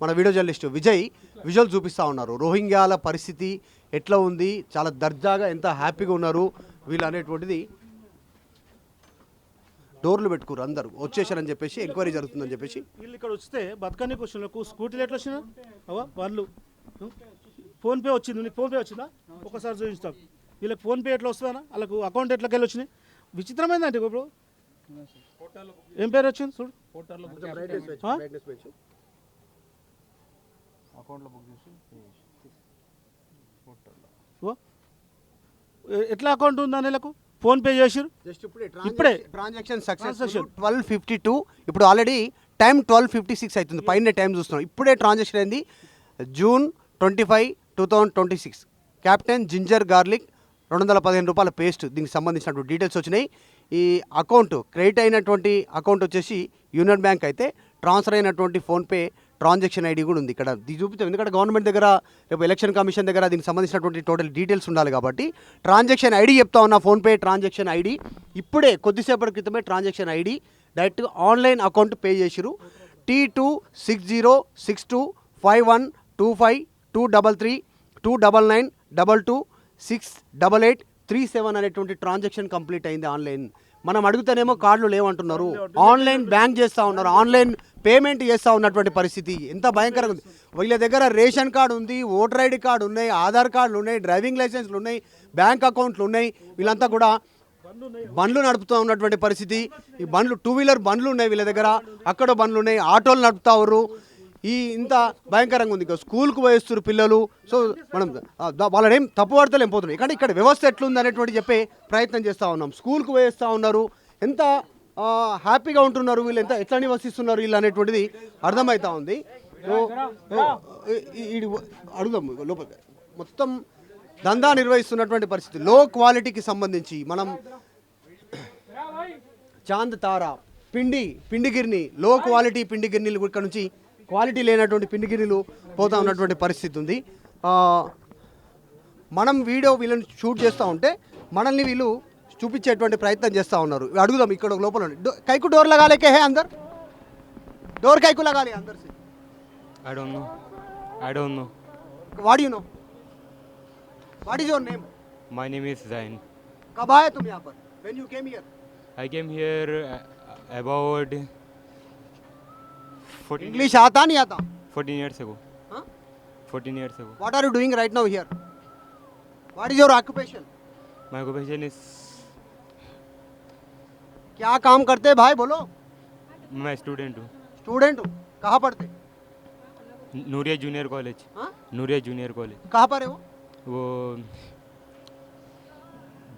A: మన వీడియో జర్నలిస్ట్ విజయ్ విజువల్ చూపిస్తూ ఉన్నారు. రోహింగ్యాల పరిస్థితి ఎట్లా ఉంది, చాలా దర్జాగా ఎంత హ్యాపీగా ఉన్నారు వీళ్ళు అనేటువంటిది. డోర్లు పెట్టుకురు అందరూ వచ్చేసారని చెప్పేసి ఎంక్వైరీ జరుగుతుందని చెప్పేసి.
D: వీళ్ళు ఇక్కడ వస్తే బతకని క్వశ్చన్లకు స్కూటీలు ఎట్లా వచ్చినా అవా వాళ్ళు ఫోన్పే వచ్చింది, నీకు ఫోన్పే వచ్చిందా ఒకసారి చూపిస్తాం. వీళ్ళకి ఫోన్పే ఎట్లా వస్తుందా, వాళ్ళకు అకౌంట్ ఎట్లకి వెళ్ళి వచ్చినాయి. విచిత్రమైందంటే ఇప్పుడు ఏం పేరు వచ్చింది చూడు ఎట్లా అకౌంట్ ఉందా వీళ్ళకు ఫోన్పే చేసిరు. ఇప్పుడే
A: ట్రాన్సాక్షన్ సక్సెస్ 12:52. ఇప్పుడు ఆల్రెడీ టైం 12:56 అవుతుంది. పైన టైం చూస్తున్నాం. ఇప్పుడే ట్రాన్సాక్షన్ అయింది June 25, 2026. క్యాప్టెన్ జింజర్ గార్లిక్ 215 రూపాయల పేస్ట్, దీనికి సంబంధించినటువంటి డీటెయిల్స్ వచ్చినాయి. ఈ అకౌంట్ క్రెడిట్ అయినటువంటి అకౌంట్ వచ్చేసి యూనియన్ బ్యాంక్ అయితే ట్రాన్స్ఫర్ అయినటువంటి ఫోన్పే ట్రాన్సాక్షన్ ఐడి కూడా ఉంది ఇక్కడ. ఇది చూపిస్తాం ఎందుకంటే గవర్నమెంట్ దగ్గర రేపు ఎలక్షన్ కమిషన్ దగ్గర దీనికి సంబంధించినటువంటి టోటల్ డీటెయిల్స్ ఉండాలి కాబట్టి ట్రాన్సాక్షన్ ఐడి చెప్తా ఉన్నా. ఫోన్పే ట్రాన్సాక్షన్ ఐడి ఇప్పుడే కొద్దిసేపటి క్రితమే ట్రాన్సాక్షన్ ఐడి డైరెక్ట్గా ఆన్లైన్ అకౌంట్ పే చేసిరు. T2606252332299226837 అనేటువంటి ట్రాన్సాక్షన్ కంప్లీట్ అయింది ఆన్లైన్. మనం అడుగుతానేమో కార్డులు లేవంటున్నారు. ఆన్లైన్ బ్యాంక్ చేస్తూ ఉన్నారు, ఆన్లైన్ పేమెంట్ చేస్తూ ఉన్నటువంటి పరిస్థితి ఎంత భయంకరంగా ఉంది. వీళ్ళ దగ్గర రేషన్ కార్డు ఉంది, ఓటర్ ఐడి కార్డు ఉన్నాయి, ఆధార్ కార్డులు ఉన్నాయి, డ్రైవింగ్ లైసెన్స్లు ఉన్నాయి, బ్యాంక్ అకౌంట్లు ఉన్నాయి. వీళ్ళంతా కూడా బండ్లు నడుపుతూ ఉన్నటువంటి పరిస్థితి. ఈ బండ్లు 2-వీలర్ బండ్లు ఉన్నాయి వీళ్ళ దగ్గర, అక్కడ బండ్లు ఉన్నాయి, ఆటోలు నడుపుతారు. ఈ ఇంత భయంకరంగా ఉంది. స్కూల్కు పోయేస్తారు పిల్లలు. సో మనం వాళ్ళనేం తప్పు పడతలేం పోతున్నాయి. కానీ ఇక్కడ వ్యవస్థ ఎట్లుంది అనేటువంటి చెప్పే ప్రయత్నం చేస్తూ ఉన్నాం. స్కూల్కు పోయేస్తూ ఉన్నారు, ఎంత హ్యాపీగా ఉంటున్నారు వీళ్ళు, ఎట్లా నివసిస్తున్నారు వీళ్ళు అనేటువంటిది అర్థమవుతా ఉంది. అడుగుదాం లోపల మొత్తం దందా నిర్వహిస్తున్నటువంటి పరిస్థితి. లో క్వాలిటీకి సంబంధించి మనం చాంద్ తారా పిండిగిరిని లో క్వాలిటీ పిండిగిరినీలు ఇక్కడ నుంచి క్వాలిటీ లేనటువంటి పిండిగిరిలు పోతా ఉన్నటువంటి పరిస్థితి ఉంది. మనం వీడియో వీళ్ళని షూట్ చేస్తూ ఉంటే మనల్ని వీళ్ళు చూపించేటువంటి ప్రయత్నం చేస్తూ ఉన్నారు. అడుగుదాం ఇక్కడ లోపల కైకు డోర్ లగాలేకే హే అందర్ డోర్ కైకు లగాలే అందర్ से
J: I don't know.
A: What do you know? What is your name?
J: My name is Zain.
A: कब आए तुम यहाँ पर? When you came here?
J: I came here about 14
A: English आता नहीं आता?
J: 14 years ago.
A: Huh?
J: 14 years ago.
A: What are you doing right now here? What is your occupation?
J: My occupation is
A: क्या काम करते हैं भाई बोलो?
J: मैं स्टूडेंट हूँ.
A: स्टूडेंट हूँ. कहाँ पढ़ते?
J: Nooria junior college.
A: हाँ?
J: Nooria junior college.
A: कहाँ पर है
J: वो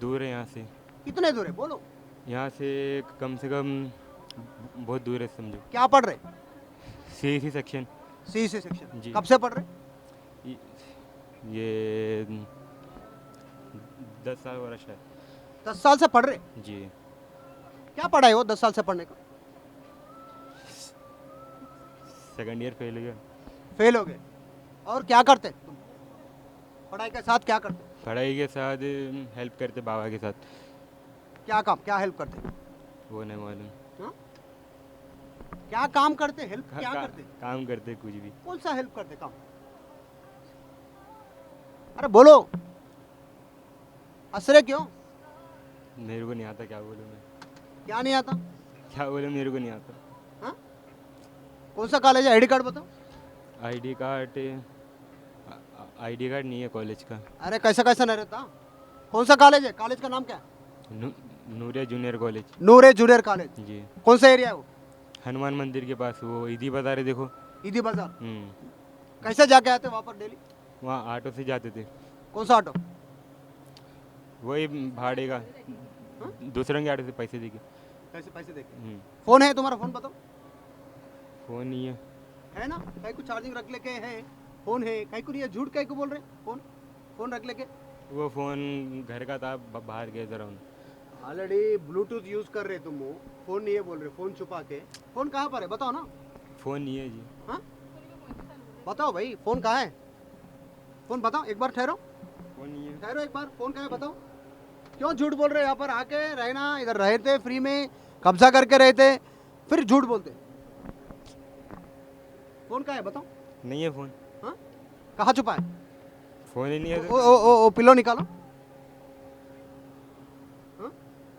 J: दूर है यहाँ से.
A: कितने दूर है बोलो?
J: यहाँ से कम बहुत दूर है समझो.
A: क्या पढ़ रहे?
J: CEC section.
A: CEC section.
J: जी.
A: कब से पढ़ रहे?
J: ये 10 साल हो रहा शायद.
A: 10 साल से पढ़ रहे?
J: जी.
A: क्या पढ़ा है वो 10 साल से पढ़ने का?
J: सेकंड ईयर फेल हो गया.
A: फेल हो गए. और क्या करते तुम पढ़ाई के साथ? क्या करते?
J: पढ़ाई के साथ हेल्प करते बाबा के साथ.
A: क्या काम, क्या हेल्प करते?
J: वो नहीं मालूम.
A: हाँ? क्या काम करते? हेल्प क्या करते?
J: काम करते कुछ भी.
A: कौन सा हेल्प करते काम? अरे बोलो. हंस रहे क्यों?
J: मेरे को नहीं आता. क्या बोलूं मैं?
A: क्या नहीं आता?
J: क्या बोलूं मेरे को नहीं आता.
A: हाँ? कौन सा कॉलेज है? आईडी कार्ड बताओ.
J: आईडी कार्ड नहीं है कॉलेज का.
A: अरे कैसा कैसा नहीं रहता? कौन सा कॉलेज है? कॉलेज का नाम क्या है?
J: Nooria junior college.
A: Noore junior college.
J: जी.
A: कौन सा एरिया है वो?
J: हनुमान मंदिर के पास वो ईदी बता रहे देखो।
A: ईदी बाजार कैसे जाके आते वहाँ पर डेली?
J: वहाँ ऑटो से जाते थे।
A: कौन सा ऑटो?
J: वही भाड़े का, दूसरे के ऑटो से पैसे देके।
A: कैसे पैसे देके? फोन है तुम्हारा? फोन बताओ।
J: फोन नहीं है।
A: है ना, कहीं को चार्जिंग रख लेके है, फोन है, कहीं को नहीं है, झूठ कहीं को बोल रहे? फोन रख लेके।
J: वो फ़ोन घर का था, बाहर गए जरा।
A: ऑलरेडी ब्लूटूथ यूज कर रहे तुम, फोन नहीं है बोल रहे, फोन छुपा के। फोन कहाँ पर है बताओ ना।
J: फ़ोन नहीं है जी।
A: हाँ बताओ भाई, फोन कहाँ है? फोन बताओ, एक बार ठहरो,
J: फ़ोन नहीं है।
A: ठहरो एक बार, फोन कहाँ है बताओ। क्यों झूठ बोल रहे? यहाँ पर आके रहना, इधर रहे थे फ्री में, कब्जा करके रहे थे, फिर झूठ बोलते। फोन कहाँ है बताओ।
J: नहीं है फ़ोन।
A: हाँ कहाँ छुपा है?
J: फ़ोन ही नहीं है।
A: ओ पिलो निकालो। हाँ?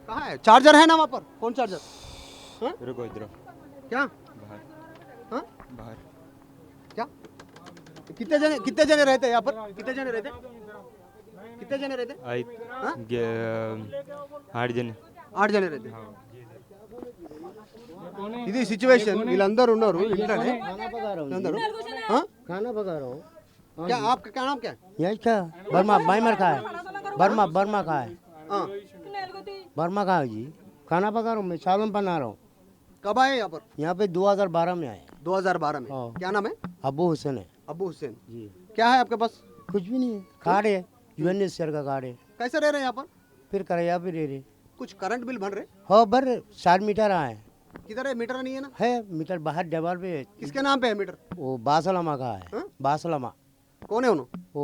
A: कहाँ है? चार्जर है ना वहाँ पर, फोन चार्जर? हाँ?
J: रुको इधर।
A: क्या
J: बाहर।
A: हाँ?
J: बाहर।
A: क्या कितने जने रहते हैं यहाँ पर? कितने जने रहते? कितने जने रहते?
J: आई 8 जने।
A: 8 जने रहते. ఇది సిచువేషన్. వీళ్ళందరూ ఉన్నారు ఇంట్లోనే. అందరూ
K: खाना पका रहा हूँ.
A: क्या आपका क्या नाम क्या है?
K: यही क्या बर्मा बाइमर का है. बर्मा का है.
A: हाँ
K: बर्मा का है जी. खाना पका रहा हूँ मैं. सालन बना रहा हूँ.
A: कब आए यहाँ पर?
K: यहाँ पे 2012 में आए.
A: 2012 में.
K: हाँ.
A: क्या नाम है?
K: अबू हुसैन है.
A: अबू हुसैन
K: जी.
A: क्या है आपके पास?
K: कुछ भी नहीं है. कार्ड है. यूएनएचसीआर का कार्ड है.
A: कैसे रह रहे हैं यहाँ पर?
K: फिर किराया भी दे रहे.
A: कुछ करंट बिल भर रहे?
K: हाँ भर 4 मीटर आए.
A: किधर है? मीटर नहीं है ना?
K: है मीटर बाहर डबल पे है.
A: किसके नाम पे है मीटर?
K: वो बासलामा का है.
A: हाँ?
K: बासलामा.
A: कौन है उन्होंने?
K: वो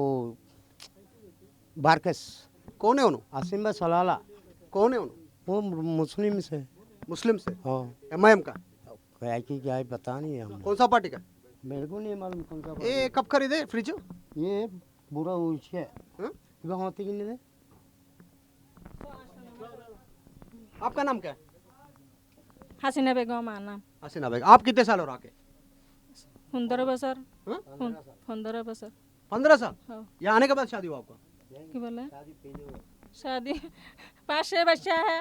K: बारकस.
A: कौन है उन्होंने?
K: आसिम सलाला.
A: कौन है उन्होंने?
K: वो मुस्लिम से.
A: मुस्लिम से?
K: हाँ.
A: एमआईएम का?
K: क्या की क्या है पता नहीं है हमको.
A: कौन सा पार्टी का?
K: मेरे को नहीं मालूम कौन सा.
A: ये कब खरीदे फ्रिज?
K: ये बुरा उसके
A: हाँ?
K: होती कि नहीं.
A: आपका नाम क्या है?
G: हसीना बेगम आना.
A: हसीना बेगम. आप कितने साल हो रहा के?
G: 15 बसर.
A: हाँ?
G: 15 बसर.
A: 15 साल.
G: हाँ.
A: यहाँ आने के बाद शादी हुआ आपका?
G: क्या बोले? शादी 5-6 बच्चा है.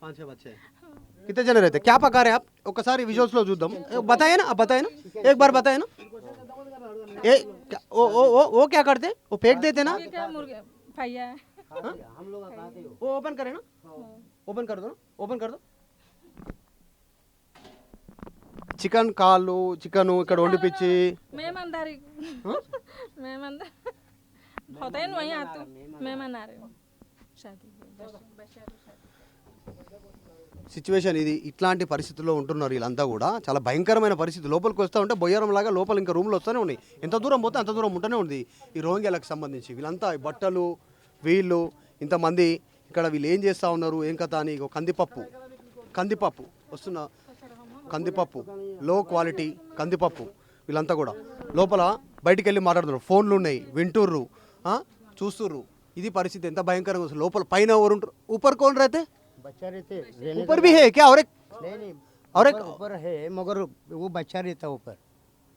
A: 5-6 बच्चे. कितने जने रहते? क्या पका रहे आप? ఒకసారి విజువల్స్ లో చూద్దాం. बताइए ना, आप बताइए ना, एक बार बताइए ना. ये क्या वो क्या करते? वो फेंक देते ना?
G: क्या मुर्गे भैया है.
K: हम लोग खाते हो.
A: वो ओपन करें ना, ओपन कर दो ना, ओपन कर दो. చికెన్ కాళ్ళు, చికెన్ ఇక్కడ వండిపిచ్చి.
G: मेहमानदारी. मेहमानदारी होता है वहीं आते. मेहमान आ रहे हो शादी.
A: సిచ్యువేషన్ ఇది. ఇట్లాంటి పరిస్థితుల్లో ఉంటున్నారు వీళ్ళంతా కూడా. చాలా భయంకరమైన పరిస్థితి. లోపలికి వస్తూ ఉంటే బొయ్యరం లాగా లోపల ఇంకా రూమ్లో వస్తూనే ఉన్నాయి. ఎంత దూరం పోతే అంత దూరం ఉంటూనే ఉంది ఈ రోహింగ్యాలకు సంబంధించి. వీళ్ళంతా ఈ బట్టలు, వీళ్ళు ఇంతమంది ఇక్కడ వీళ్ళు ఏం చేస్తూ ఉన్నారు, ఏం కథ అని. కందిపప్పు వస్తున్న కందిపప్పు, లో క్వాలిటీ కందిపప్పు. వీళ్ళంతా కూడా లోపల బయటికి వెళ్ళి మాట్లాడుతున్నారు. ఫోన్లు ఉన్నాయి, వింటుర్రు, చూస్తుర్రు. ఇది పరిస్థితి. ఎంత భయంకరంగా వస్తుంది. లోపల పైన ఎవరు ఉంటారు? ऊपर कौन रहते?
K: बच्चा रहते.
A: ऊपर भी है क्या? और एक
K: ऊपर है मगर वो बच्चा रहता ऊपर.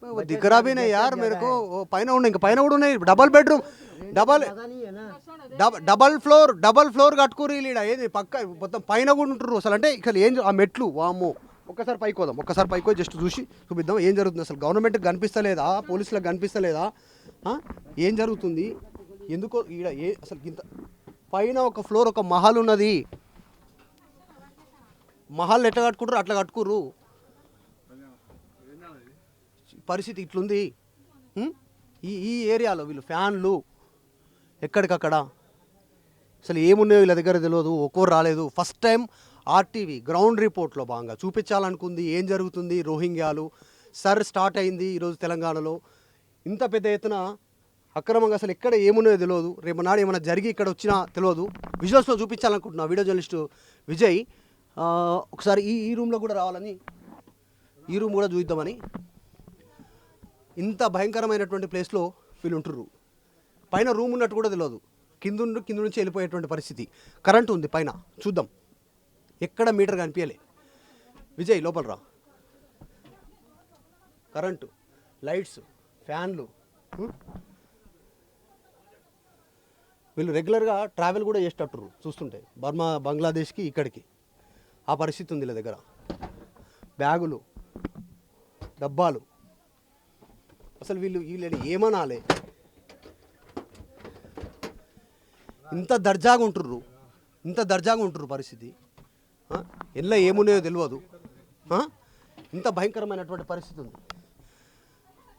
A: वो दिख रहा भी नहीं यार मेरे को. वो పైన ఉన్నాయి, ఇంకా పైన కూడా ఉన్నాయి. డబల్ బెడ్రూమ్, డబల్ ఫ్లోర్ కట్టుకోరు వీళ్ళ. ఏది పక్క మొత్తం పైన కూడా ఉంటున్నారు అసలు. అంటే ఇక్కడ ఏం ఆ మెట్లు వామ్మో. ఒక్కసారి పైకి పోదాం, ఒక్కసారి పైకి పోయి జస్ట్ చూసి చూపిద్దాం ఏం జరుగుతుంది. అసలు గవర్నమెంట్కి కనిపిస్తలేదా? పోలీసులకు కనిపిస్తలేదా? ఏం జరుగుతుంది? ఎందుకో ఈడ అసలు ఇంత పైన ఒక ఫ్లోర్, ఒక మహల్ ఉన్నది. మహల్ ఎట్లా కట్టుకుంటారు అట్లా కట్టుకుర్రు. పరిస్థితి ఇట్లుంది. ఈ ఏరియాలో వీళ్ళు ఫ్యాన్లు ఎక్కడికక్కడ. అసలు ఏమున్నాయో వీళ్ళ దగ్గర తెలియదు. ఒక్కోరు రాలేదు. ఫస్ట్ టైం ఆర్టీవీ గ్రౌండ్ రిపోర్ట్లో భాగంగా చూపించాలనుకుంది ఏం జరుగుతుంది. రోహింగ్యాలు స్టార్ట్ అయింది ఈరోజు తెలంగాణలో. ఇంత పెద్ద ఎత్తున అక్రమంగా అసలు ఎక్కడ ఏమున్నాయో తెలియదు. రేపు నాడు ఏమైనా జరిగి ఇక్కడ వచ్చినా తెలియదు. విజువల్స్లో చూపించాలనుకుంటున్నా. వీడియో జర్నలిస్టు విజయ్ ఒకసారి ఈ రూమ్లో కూడా రావాలని, ఈ రూమ్ కూడా చూద్దామని. ఇంత భయంకరమైనటువంటి ప్లేస్లో వీళ్ళు ఉంటుర్రు. పైన రూమ్ ఉన్నట్టు కూడా తెలియదు. కింద నుంచి వెళ్ళిపోయేటువంటి పరిస్థితి. కరెంటు ఉంది పైన, చూద్దాం. ఎక్కడ మీటర్ కనిపించలే. విజయ్ లోపల రా. కరెంటు, లైట్స్, ఫ్యాన్లు. వీళ్ళు రెగ్యులర్గా ట్రావెల్ కూడా చేసేటట్టురు చూస్తుంటే. బర్మా, బంగ్లాదేశ్కి ఇక్కడికి. ఆ పరిస్థితి ఉంది వీళ్ళ దగ్గర. బ్యాగులు, డబ్బాలు. అసలు వీళ్ళని ఏమనాలి? ఇంత దర్జాగా ఉంటుర్రు పరిస్థితి. ఎల్ల ఏమున్నాయో తెలియదు. ఇంత భయంకరమైనటువంటి పరిస్థితి ఉంది.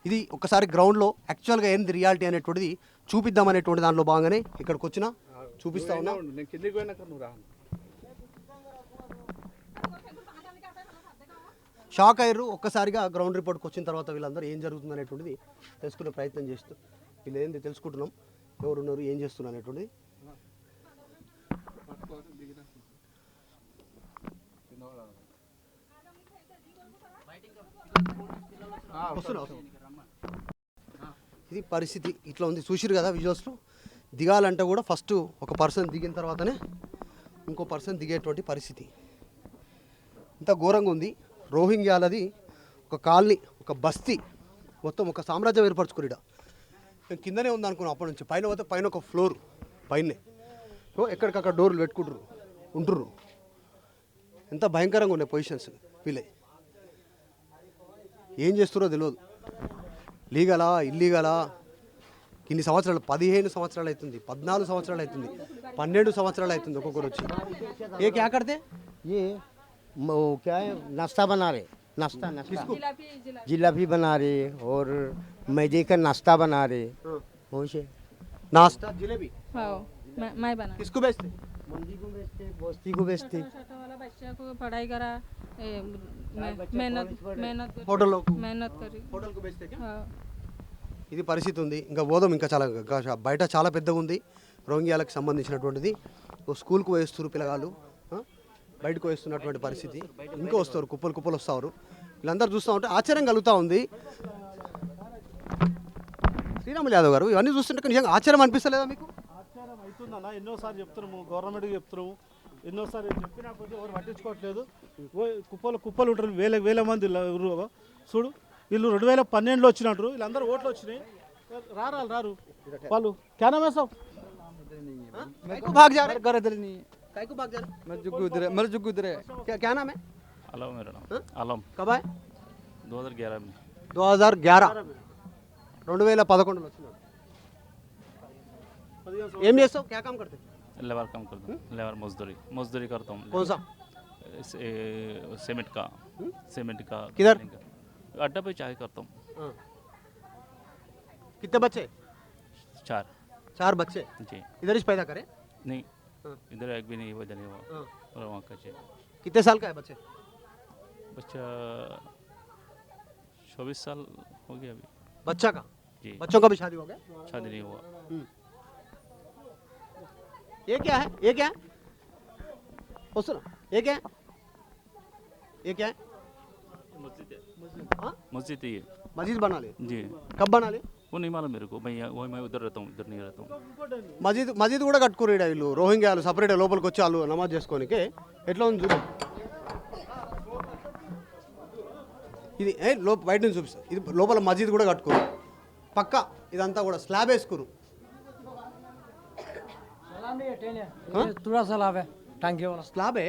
A: ఇది ఒకసారి గ్రౌండ్లో యాక్చువల్గా ఏంది రియాలిటీ అనేటువంటిది చూపిద్దామనేటువంటి దాంట్లో భాగంగానే ఇక్కడికి వచ్చినా చూపిస్తా ఉన్నా.
B: నేను కిందికి పోయినాక నువ్వు రా.
A: షాక్ అయ్యారు ఒక్కసారిగా గ్రౌండ్ రిపోర్ట్కి వచ్చిన తర్వాత. వీళ్ళందరూ ఏం జరుగుతుంది అనేటువంటిది తెలుసుకునే ప్రయత్నం చేస్తూ వీళ్ళు ఏంది తెలుసుకుంటున్నాం, ఎవరున్నారు, ఏం చేస్తున్నారు అనేటువంటిది. ఇది పరిస్థితి ఇట్లా ఉంది. చూసిరు కదా విజువల్స్లో. దిగాలంటే కూడా ఫస్ట్ ఒక పర్సన్ దిగిన తర్వాతనే ఇంకో పర్సన్ దిగేటువంటి పరిస్థితి. ఇంత ఘోరంగా ఉంది. రోహింగ్యాలది ఒక కాలనీ, ఒక బస్తీ, మొత్తం ఒక సామ్రాజ్యం ఏర్పరచుకునిడా. నేను కిందనే ఉంది అనుకున్నాను అప్పటి నుంచి. పైన పోతే పైన ఒక ఫ్లోర్ పైనే. ఎక్కడికక్కడ డోర్లు ఉంటుర్రు. ఎంత భయంకరంగా ఉన్నాయి పొజిషన్స్. వీళ్ళే ఏం చేస్తున్నారో తెలియదు. లీగలా ఇల్లీగలా ఇన్ని సంవత్సరాలు, 15 సంవత్సరాలు అవుతుంది, 14 సంవత్సరాలు అవుతుంది, 12 సంవత్సరాలు అవుతుంది ఒక్కొక్కరు వచ్చి. ఏ క్యా కడితే
K: ये वो क्या है, नाश्ता बना रहे, नाश्ता जिलापी बना रहे और मैदे का नाश्ता बना रहे। वहीं से
A: नाश्ता जिलेबी
G: हाँ मैं बना
A: किसको बेचते?
K: मंदी को बेचते, बस्ती को बेचते।
G: छोटा वाला बच्चा को पढ़ाई करा,
A: హోటల్లో
G: मेहनत करी।
A: హోటల్కు బేస్తే క్యా?
G: हाँ
A: ఇది పరిస్థితి ఉంది. ఇంకా పోదాం, ఇంకా చాలా బయట చాలా పెద్దగా ఉంది రోహింగ్యాలకు సంబంధించినటువంటిది. ఓ స్కూల్కు వేస్తున్నారు పిల్లగాళ్ళు, బయటకు వేస్తున్నటువంటి పరిస్థితి. ఇంకా వస్తారు, కుప్పలు వస్తారు. వీళ్ళందరూ చూస్తూ ఉంటే ఆశ్చర్యం కలుగుతూ ఉంది. శ్రీరాములు యాదవ్ గారు, ఇవన్నీ చూస్తుంటే నిజంగా ఆశ్చర్యం అనిపిస్తలేదా మీకు?
D: ఆశ్చర్యం అవుతుందన్న. ఎన్నోసార్లు చెప్తున్నాము, గవర్నమెంట్కి చెప్తున్నాము, ఎన్నోసార్లు చెప్పినా కొద్దిగా ఎవరు పట్టించుకోవట్లేదు. కుప్పలు ఉంటారు, వేల మంది చూడు. వీళ్ళు 2012లో వచ్చినట్టు, వీళ్ళందరూ ఓట్లు వచ్చినాయి. రారు వాళ్ళు క్యానా మేసాం
A: भाग जा रहे काहे को भाग जा रहे?
C: मेरे जो गुजरे
A: क्या नाम है?
F: आलम मेरा नाम आलम।
A: कब आए?
F: 2011 में
A: 2011 2011లో వచ్చినాడు. ఏం చేస్తావు? क्या काम करते?
F: लेबर काम करता हूँ, लेबर मजदूरी करता हूँ।
A: कौन सा?
F: सीमेंट का
A: किधर?
F: अड्डा पे चाय करता हूँ।
A: कितने बच्चे? 4 बच्चे
F: जी।
A: इधर ही पैदा करे?
F: नहीं, इधर एक भी नहीं वजह नहीं हुआ। और वहाँ का चाहिए।
A: कितने साल का है बच्चे?
F: बच्चा 24 साल हो गया अभी।
A: बच्चा का?
F: जी।
A: बच्चों का भी शादी हो गया?
F: शादी नहीं हुआ।
A: ये क्या है? ये क्या है? ओ सुनो, ये क्या है? ये क्या है?
F: मस्जिद है ये।
A: मस्जिद बना ले?
F: जी।
A: कब बना ले?
F: वो नहीं मालूम मेरे को, मैं उधर रहता हूँ, इधर नहीं रहता हूँ।
A: మసీద్ కూడా కట్టుకోరేడా వీళ్ళు రోహింగ్యాలు సపరేట్ లోపలికి వచ్చి వాళ్ళు నమాజ్ చేసుకోనికి. ఎట్లా ఉంది చూడు. ఇది బయట నుంచి చూపిస్తా. ఇది లోపల మసీద్ కూడా కట్టుకోరు. పక్క ఇదంతా కూడా స్లాబ్ వేసుకోరు.
K: थोड़ा सलाब है, टांकी वाला
A: स्लैब है?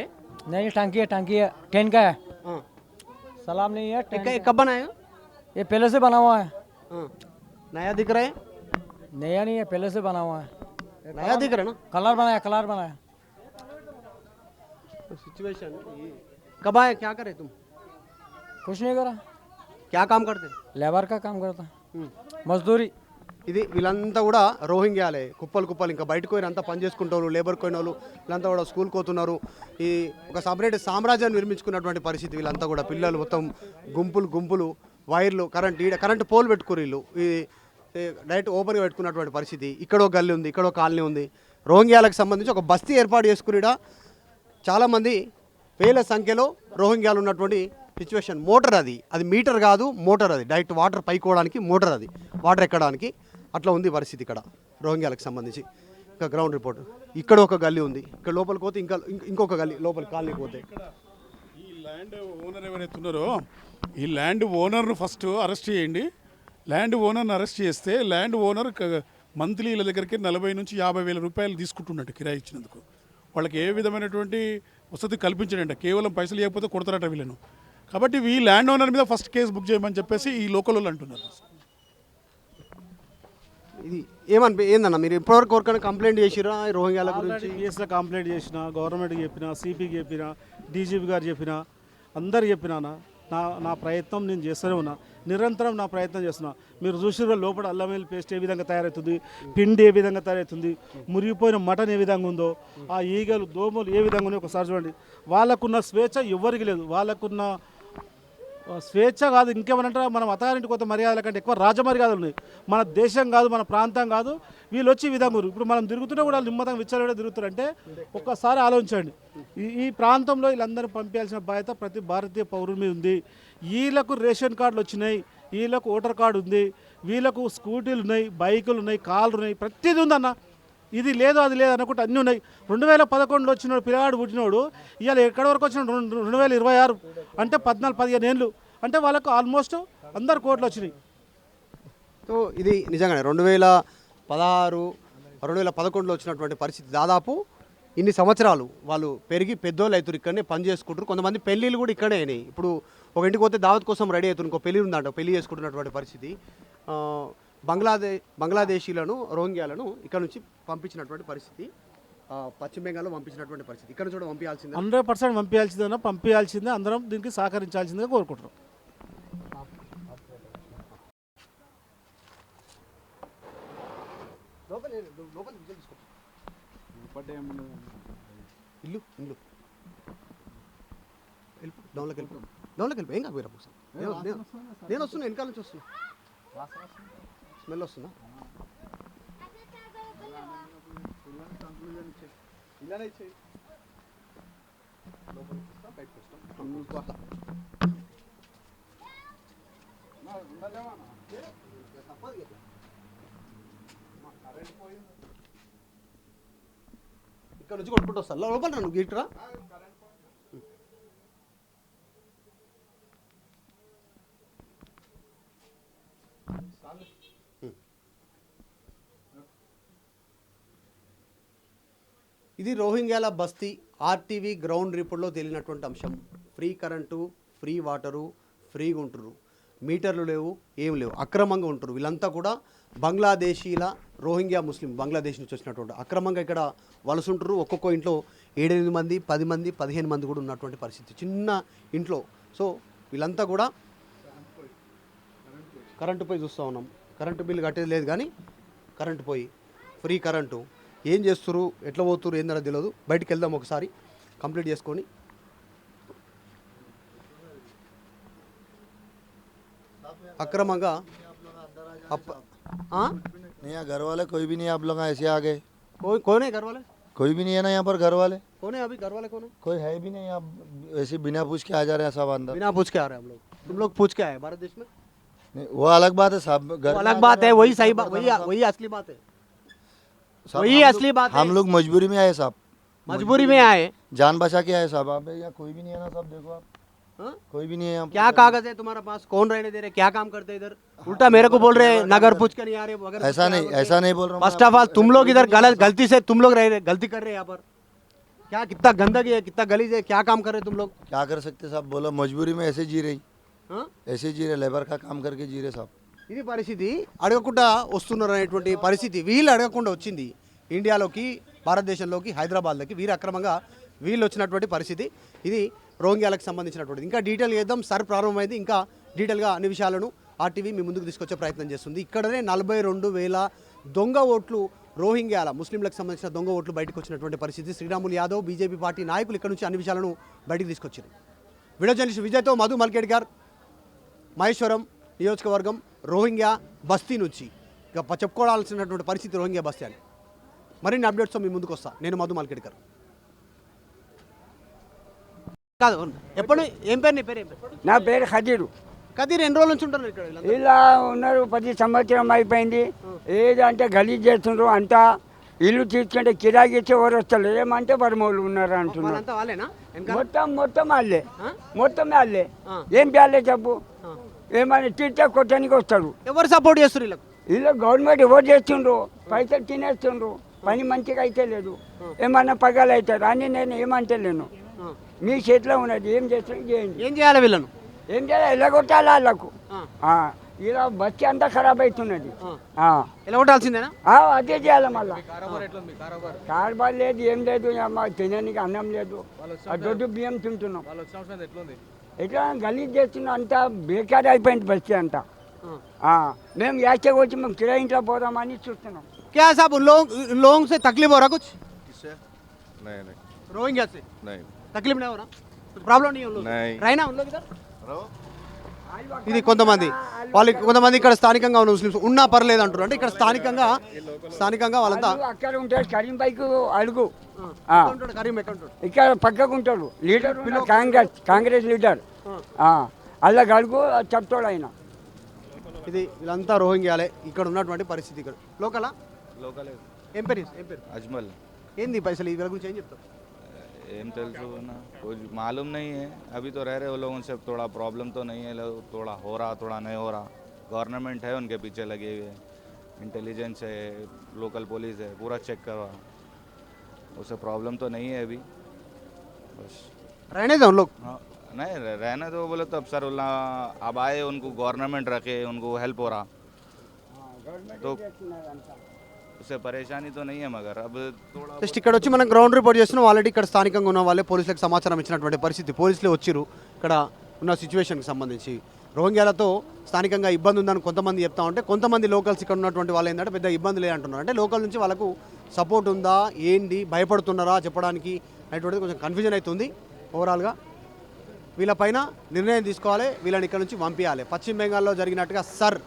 K: नहीं, टांकी है, टेन का है। सलाब नहीं है,
A: कब बनाया?
K: ये पहले से बना हुआ है।
A: नया दिख रहा है?
K: नया नहीं है, पहले से बना हुआ है।
A: नया दिख रहा है ना?
K: कलर बनाया।
A: सिचुएशन कब आए? क्या करे तुम?
K: कुछ नहीं करा,
A: क्या काम करते?
K: लेबर का काम करता, मजदूरी।
A: ఇది వీళ్ళంతా కూడా రోహింగ్యాలే. కుప్పలు ఇంకా బయటకు పోయిన అంతా పని చేసుకుంటారు, లేబర్ పోయిన వాళ్ళు వీళ్ళంతా కూడా స్కూల్కి పోతున్నారు. ఈ ఒక సపరేట్ సామ్రాజ్యాన్ని నిర్మించుకున్నటువంటి పరిస్థితి. వీళ్ళంతా కూడా పిల్లలు మొత్తం గుంపులు వైర్లు, కరెంటు పోల్ పెట్టుకోరు వీళ్ళు. ఈ డైరెక్ట్ ఓపెన్గా పెట్టుకున్నటువంటి పరిస్థితి. ఇక్కడో గల్లీ ఉంది, ఇక్కడో కాలనీ ఉంది. రోహింగ్యాలకు సంబంధించి ఒక బస్తీ ఏర్పాటు చేసుకునిడా చాలామంది వేల సంఖ్యలో రోహింగ్యాలు ఉన్నటువంటి సిచ్యువేషన్. మోటార్ అది మీటర్ కాదు, మోటార్ అది డైరెక్ట్ వాటర్ పైకోవడానికి మోటార్, అది వాటర్ ఎక్కడానికి. అట్లా ఉంది పరిస్థితి ఇక్కడ రోహింగ్యాలకు సంబంధించి. ఇంకా గ్రౌండ్ రిపోర్ట్. ఇక్కడ ఒక గల్లీ ఉంది, ఇక్కడ లోపలికి పోతే ఇంకొక గల్లీ లోపలి కాలనీకి పోతే.
L: ఈ ల్యాండ్ ఓనర్ ఎవరైతే ఉన్నారో ఈ ల్యాండ్ ఓనర్ను ఫస్ట్ అరెస్ట్ చేయండి. ల్యాండ్ ఓనర్ని అరెస్ట్ చేస్తే ల్యాండ్ ఓనర్ మంత్లీ వీళ్ళ దగ్గరికి 40 నుంచి 50 వేల రూపాయలు తీసుకుంటున్నట్టు కిరాయి ఇచ్చినందుకు. వాళ్ళకి ఏ విధమైనటువంటి వసతి కల్పించడంట. కేవలం పైసలు ఇవ్వకపోతే కొడతారట వీళ్ళను. కాబట్టి ఈ ల్యాండ్ ఓనర్ మీద ఫస్ట్ కేసు బుక్ చేయమని చెప్పేసి ఈ లోకల్ వాళ్ళు అంటున్నారు.
A: ఇది ఏందన్న మీరు ఇప్పటివరకు ఎవరికైనా కంప్లైంట్ చేసిరా రోహింగ్యాల గురించి?
D: పిఎస్లో కంప్లైంట్ చేసిన, గవర్నమెంట్కి చెప్పిన, సిపికి చెప్పిన, డీజీపీ గారు చెప్పిన, అందరు చెప్పినా నా ప్రయత్నం నేను చేస్తూనే ఉన్నా, నిరంతరం నా ప్రయత్నం చేస్తున్నా. మీరు చూసిన లోపల అల్లం వెల్లుల్లి పేస్ట్ ఏ విధంగా తయారవుతుంది, పిండి ఏ విధంగా తయారవుతుంది, మురిగిపోయిన మటన్ ఏ విధంగా ఉందో, ఆ ఈగలు దోమలు ఏ విధంగా ఉన్నాయో ఒకసారి చూడండి. వాళ్ళకున్న స్వేచ్ఛ ఎవరికి లేదు. వాళ్ళకున్న స్వేచ్ఛ కాదు, ఇంకేమనంటారా, మనం అతారింటి కొత్త మర్యాదల కంటే ఎక్కువ రాజమర్యాదలు ఉన్నాయి. మన దేశం కాదు, మన ప్రాంతం కాదు, వీళ్ళు వచ్చి ఈ విధంగా ఇప్పుడు మనం తిరుగుతున్నా కూడా నిమ్మతంగా విచ్చలవిడే తిరుగుతారంటే ఒక్కసారి ఆలోచించండి. ఈ ప్రాంతంలో వీళ్ళందరూ పంపించాల్సిన బాధ్యత ప్రతి భారతీయ పౌరుడి మీద ఉంది. వీళ్ళకు రేషన్ కార్డులు వచ్చినాయి, వీళ్ళకు ఓటర్ కార్డు ఉంది, వీళ్ళకు స్కూటీలు ఉన్నాయి, బైకులు ఉన్నాయి, కార్లు ఉన్నాయి, ప్రతిదీ ఉందన్న. ఇది లేదు అది లేదు అనుకుంటే అన్నీ ఉన్నాయి. 2011లో వచ్చినాడు పిల్లగాడు పుట్టినోడు ఇవాళ ఎక్కడి వరకు వచ్చినాడు 2026 అంటే 14-15 ఏళ్ళు అంటే వాళ్ళకు ఆల్మోస్ట్ అందరు కోట్లు వచ్చినాయి.
A: సో ఇది నిజంగానే 2011లో వచ్చినటువంటి పరిస్థితి. దాదాపు ఇన్ని సంవత్సరాలు వాళ్ళు పెరిగి పెద్దోళ్ళు అవుతారు, ఇక్కడనే పని చేసుకుంటారు. కొంతమంది పెళ్ళిళ్ళు కూడా ఇక్కడే అయినాయి. ఇప్పుడు ఒక ఇంటికి పోతే దావత్ కోసం రెడీ అవుతుంది, ఇంకో పెళ్ళి ఉందంట, పెళ్లి చేసుకుంటున్నటువంటి పరిస్థితి. బంగ్లాదేశీలను రోహింగ్యాలను ఇక్కడ నుంచి పంపించినటువంటి పరిస్థితి, పశ్చిమ బెంగాల్లో పంపించినటువంటి పరిస్థితి. ఇక్కడ నుంచి కూడా పంపించాల్సిందే,
D: 100% పంపించాల్సిందే. అందరం దీనికి సహకరించాల్సిందిగా కోరుకుంటున్నాం.
A: ఇల్లు డౌన్లోకి వెళ్ళిపో ఏం కాదు. నేను వస్తున్నా, వెనకాల నుంచి వస్తున్నా, స్మెల్ వస్తుందా? ఇక్కడ నుంచి కొట్టుకుంటూ వస్తా, లోపల నువ్వు గీట్రా. ఇది రోహింగ్యాల బస్తీ ఆర్టీవీ గ్రౌండ్ రిపోర్ట్లో తేలినటువంటి అంశం. ఫ్రీ కరెంటు, ఫ్రీ వాటరు, ఫ్రీగా ఉంటురు, మీటర్లు లేవు, ఏం లేవు, అక్రమంగా ఉంటారు. వీళ్ళంతా కూడా బంగ్లాదేశీల రోహింగ్యా ముస్లిం, బంగ్లాదేశ్ నుంచి వచ్చినటువంటి అక్రమంగా ఇక్కడ వలసుంటారు. ఒక్కొక్క ఇంట్లో 7-8 మంది, 10 మంది, 15 మంది కూడా ఉన్నటువంటి పరిస్థితి, చిన్న ఇంట్లో. సో వీళ్ళంతా కూడా కరెంటు పోయి చూస్తూ ఉన్నాం. కరెంటు బిల్లు కట్టేది లేదు, కానీ కరెంటు పోయి ఫ్రీ కరెంటు. ఏం చేస్తున్నారు, ఎట్లా పోతున్నారు ఏందన్నా తెలియదు. బయటికి వెళ్దాం ఒకసారి కంప్లీట్ చేసుకొని. అక్రమంగా
M: नहीं घर वाले कोई भी नहीं, आप लोग ऐसे आ गए.
A: कौन है घर वाले?
M: कोई भी नहीं है ना यहाँ पर घर वाले.
A: कौन है अभी घर वाले? कौन है?
M: कोई है भी नहीं. आप ऐसे बिना पूछ के आ जा रहे हैं सब अंदर.
A: बिना पूछ के आ रहे हैं हम लोग. तुम लोग पूछ के आए भारत देश में?
M: नहीं, वो अलग बात है साहब.
A: वो अलग बात है, वही सही बात, वही असली बात है, वही असली बात है.
M: हम लोग मजबूरी में आए साहब,
A: मजबूरी में आए,
M: जान बचा के आए साहब. आप यहाँ कोई भी नहीं है ना साहब, देखो आप कोई भी नहीं है.
A: क्या कागज है तुम्हारे पास? कौन रहने दे रहे? क्या काम करते हैं इधर? उल्टा मेरे को बोल रहे हैं नगर पूछ के नहीं आ रहे.
M: ऐसा नहीं बोल रहा हूँ.
A: फर्स्ट ऑफ ऑल तुम लोग इधर गलती से तुम लोग गलती कर रहे हैं यहाँ पर. क्या कितना गंदगी है, कितना गलीज है, क्या काम कर रहे तुम लोग?
M: क्या कर सकते साहब, बोलो मजबूरी में ऐसे जी रही, ऐसे जी रहे, लेबर का काम करके जी रहे साहब.
A: ఇది పరిస్థితి. అడగకుండా వస్తున్నారు అనేటువంటి పరిస్థితి. వీళ్ళు అడగకుండా వచ్చింది ఇండియాలోకి, భారతదేశంలోకి, హైదరాబాద్లోకి. వీరు అక్రమంగా వీళ్ళు వచ్చినటువంటి పరిస్థితి. ఇది రోహింగ్యాలకు సంబంధించినటువంటిది. ఇంకా డీటెయిల్ చేద్దాం. సార్ ప్రారంభమైంది. ఇంకా డీటెయిల్గా అన్ని విషయాలను ఆర్టీవీ మీ ముందుకు తీసుకొచ్చే ప్రయత్నం చేస్తుంది. ఇక్కడనే 42,000 దొంగ ఓట్లు, రోహింగ్యాల ముస్లింలకు సంబంధించిన దొంగ ఓట్లు బయటకు వచ్చినటువంటి పరిస్థితి. శ్రీరాములు యాదవ్, బీజేపీ పార్టీ నాయకులు ఇక్కడ నుంచి అన్ని విషయాలను బయటకు తీసుకొచ్చారు. వీడియో జర్నలిస్ట్ విజయ్తో మధు మల్కేడ్కర్, మహేశ్వరం నియోజకవర్గం, రోహింగ్యా బస్తీ నుంచి. ఇక చెప్పుకోవాల్సినటువంటి పరిస్థితి రోహింగ్యా బస్తీ అని. మరిన్ని అప్డేట్స్తో మీ ముందుకు వస్తా. నేను మధు మల్కేడ్కర్. కాదు ఎప్పుడు ఏం పేరు? నీ పేరు ఏం పేరు?
N: నా పేరు ఖదీరు.
A: ఖదీర్ ఎన్ని రోజుల నుంచి ఉంటారు ఇక్కడ?
N: ఇలా ఉన్నారు, 10 సంవత్సరం అయిపోయింది. ఏదంటే గలీజ్ చేస్తుండ్రు అంతా. ఇల్లు తీసుకుంటే కిరాకి ఇచ్చి ఎవరు వస్తారు, ఏమంటే బర్మోళ్ళు ఉన్నారు అంటున్నారు. మొత్తం వాళ్ళే, మొత్తం వాళ్ళే. ఏం పేర్లే చెప్పు, ఏమన్నా తిట్టే కొట్టడానికి వస్తారు.
A: ఎవరు సపోర్ట్ చేస్తారు వీళ్ళకి?
N: వీళ్ళు గవర్నమెంట్ ఎవరు చేస్తుండ్రు, పైసలు తినేస్తుండ్రు, పని మంచిగా అయితే లేదు. ఏమన్నా పగలు అవుతారు అని నేను ఏమంటలేను. మీ చేతిలో ఉన్నది, ఏం చేస్తాం చేయండి.
A: ఏం చేయాలి వీళ్ళను?
N: ఏం చేయాలి, ఎల్లగొట్టాలి వాళ్ళకు. ఇలా బస్సు అంతా ఖరాబ్ అవుతున్నది.
A: ఎల్లగొట్టాల్సిందేనా?
N: అదే చేయాలి మళ్ళీ. కారుబార్ లేదు, ఏం లేదు, తినడానికి అన్నం లేదు, దొడ్డు బియ్యం తింటున్నాం. ఎట్లా గలీజ్ చేస్తున్నాం, అంతా బేకార్ అయిపోయింది బస్సు అంతా. మేము యాచకు వచ్చి మేము కిరాయి ఇంట్లో పోదామని చూస్తున్నాం.
A: क्या साहब उन लोगों से तकलीफ हो रहा कुछ?
O: नहीं नहीं
A: रोहिंग्या से
O: नहीं
A: तकलीफ नहीं हो रहा? प्रॉब्लम नहीं है उन लोग?
O: नहीं।
A: रहना उन लोग इधर? ఇది కొంతమంది వాళ్ళకి కొంతమంది ఇక్కడ స్థానికంగా ఉన్న ముస్లిమ్స్ ఉన్నా పర్లేదు అంటారు. అంటే ఇక్కడ స్థానికంగా వాళ్ళంతా
N: అక్కడ ఉంటాడు కరీం బైక్ అడుగు,
A: కరీం ఎక్కడ ఉంటాడు?
N: ఇక్కడ పక్కకు ఉంటాడు లీడర్, కాంగ్రెస్ లీడర్. అలా అడుగు చెప్తాడు ఆయన.
A: ఇది వీళ్ళంతా రోహింగ్యాలే. ఇక్కడ ఉన్నటువంటి పరిస్థితి ఇక్కడ లోకలా
O: लोकल
A: ఏం పేరు
O: अजमल
A: ఏంది పైసలు వీళ్ళ గురించి ఏం చెప్తారు?
O: एम तेलसू ना कुछ मालूम नहीं है, अभी तो रह रहे वो लोगों से, थोड़ा प्रॉब्लम तो नहीं है, थोड़ा हो रहा थोड़ा नहीं हो रहा. गवर्नमेंट है उनके पीछे लगे हुए, इंटेलिजेंस है, लोकल पुलिस है, पूरा चेक करवा, उससे प्रॉब्लम तो नहीं है अभी. बस
A: रहने दो उन लोग.
O: हाँ नहीं रहना तो बोले तो अफसर उल्ला अब आए, उनको गवर्नमेंट रखे, उनको हेल्प हो रहा, तो उससे परेशानी तो नहीं है, मगर अब थोड़ा
A: జస్ట్ ఇక్కడ వచ్చి మనం గ్రౌండ్ రిపోర్ట్ చేస్తున్నాం. ఆల్రెడీ ఇక్కడ స్థానికంగా ఉన్న వాళ్ళే పోలీసులకు సమాచారం ఇచ్చినటువంటి పరిస్థితి. పోలీసులే వచ్చిరు ఇక్కడ ఉన్న సిచ్యువేషన్కి సంబంధించి. రోహింగ్యాలతో స్థానికంగా ఇబ్బంది ఉందని కొంతమంది చెప్తా ఉంటే, కొంతమంది లోకల్స్ ఇక్కడ ఉన్నటువంటి వాళ్ళు ఏంటంటే పెద్ద ఇబ్బంది లేదంటున్నారు. అంటే లోకల్ నుంచి వాళ్ళకు సపోర్ట్ ఉందా ఏంటి, భయపడుతున్నారా చెప్పడానికి అనేటువంటిది కొంచెం కన్ఫ్యూజన్ అవుతుంది. ఓవరాల్గా వీళ్ళపైన నిర్ణయం తీసుకోవాలి, వీళ్ళని ఇక్కడ నుంచి పంపించాలి. పశ్చిమ బెంగాల్లో జరిగినట్టుగా సర్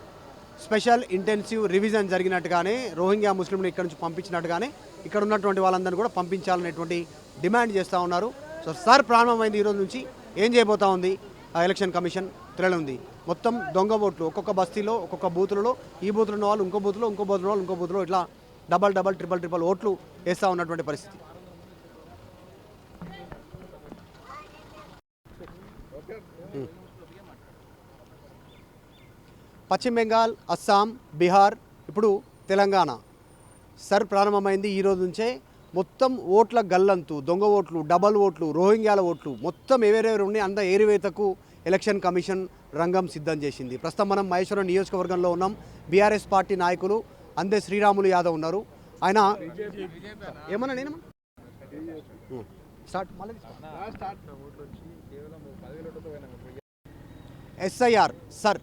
A: స్పెషల్ ఇంటెన్సివ్ రివిజన్ జరిగినట్టుగానే రోహింగ్యా ముస్లింని ఇక్కడ నుంచి పంపించినట్టుగానే ఇక్కడ ఉన్నటువంటి వాళ్ళందరినీ కూడా పంపించాలనేటువంటి డిమాండ్ చేస్తూ ఉన్నారు. సో సర్ ప్రారంభమైంది ఈరోజు నుంచి. ఏం చేయబోతా ఉంది ఆ ఎలక్షన్ కమిషన్ తెలియనుంది. మొత్తం దొంగ ఓట్లు ఒక్కొక్క బస్తీలో ఒక్కొక్క బూతులలో, ఈ బూతులు ఉన్న వాళ్ళు ఇంకో బూతులో, ఇంకో బూతులో ఇంకో బూతులో, ఇట్లా డబల్ ట్రిపుల్ ఓట్లు వేస్తూ ఉన్నటువంటి పరిస్థితి. పశ్చిమ బెంగాల్, అస్సాం, బీహార్, ఇప్పుడు తెలంగాణ సర్ ప్రారంభమైంది ఈ రోజు నుంచే. మొత్తం ఓట్ల గల్లంతు, దొంగ ఓట్లు, డబల్ ఓట్లు, రోహింగ్యాల ఓట్లు మొత్తం ఎవరెవరు ఉన్నాయి అంత ఏరివేతకు ఎలక్షన్ కమిషన్ రంగం సిద్ధం చేసింది. ప్రస్తుతం మనం మహేశ్వరం నియోజకవర్గంలో ఉన్నాం. బీఆర్ఎస్ పార్టీ నాయకులు అందే శ్రీరాములు యాదవ్ ఉన్నారు. ఆయన ఏమన్నా నేను SIR sir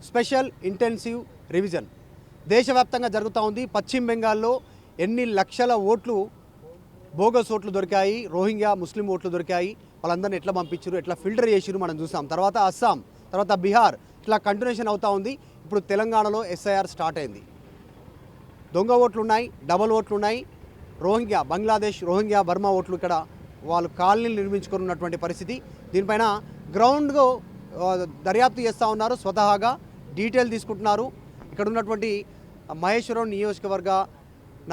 A: special intensive revision దేశవ్యాప్తంగా జరుగుతూ ఉంది. పశ్చిమ బెంగాల్లో ఎన్ని లక్షల ఓట్లు బోగస్ ఓట్లు దొరికాయి, రోహింగ్యా ముస్లిం ఓట్లు దొరికాయి, వాళ్ళందరినీ ఎట్లా పంపించారు, ఎట్లా ఫిల్టర్ చేసిరు మనం చూసాం. తర్వాత అస్సాం, తర్వాత బీహార్, ఇట్లా కంటిన్యూషన్ అవుతూ ఉంది. ఇప్పుడు తెలంగాణలో ఎస్ఐఆర్ స్టార్ట్ అయింది. దొంగ ఓట్లు ఉన్నాయి, డబల్ ఓట్లు ఉన్నాయి. రోహింగ్యా, బంగ్లాదేశ్ రోహింగ్యా బర్మా ఓట్లు ఇక్కడ వాళ్ళు కాలనీలు నిర్మించుకున్నటువంటి పరిస్థితి. దీనిపైన గ్రౌండ్గా దర్యాప్తు చేస్తూ ఉన్నారు, స్వతహాగా డీటెయిల్ తీసుకుంటున్నారు. ఇక్కడ ఉన్నటువంటి మహేశ్వరం నియోజకవర్గ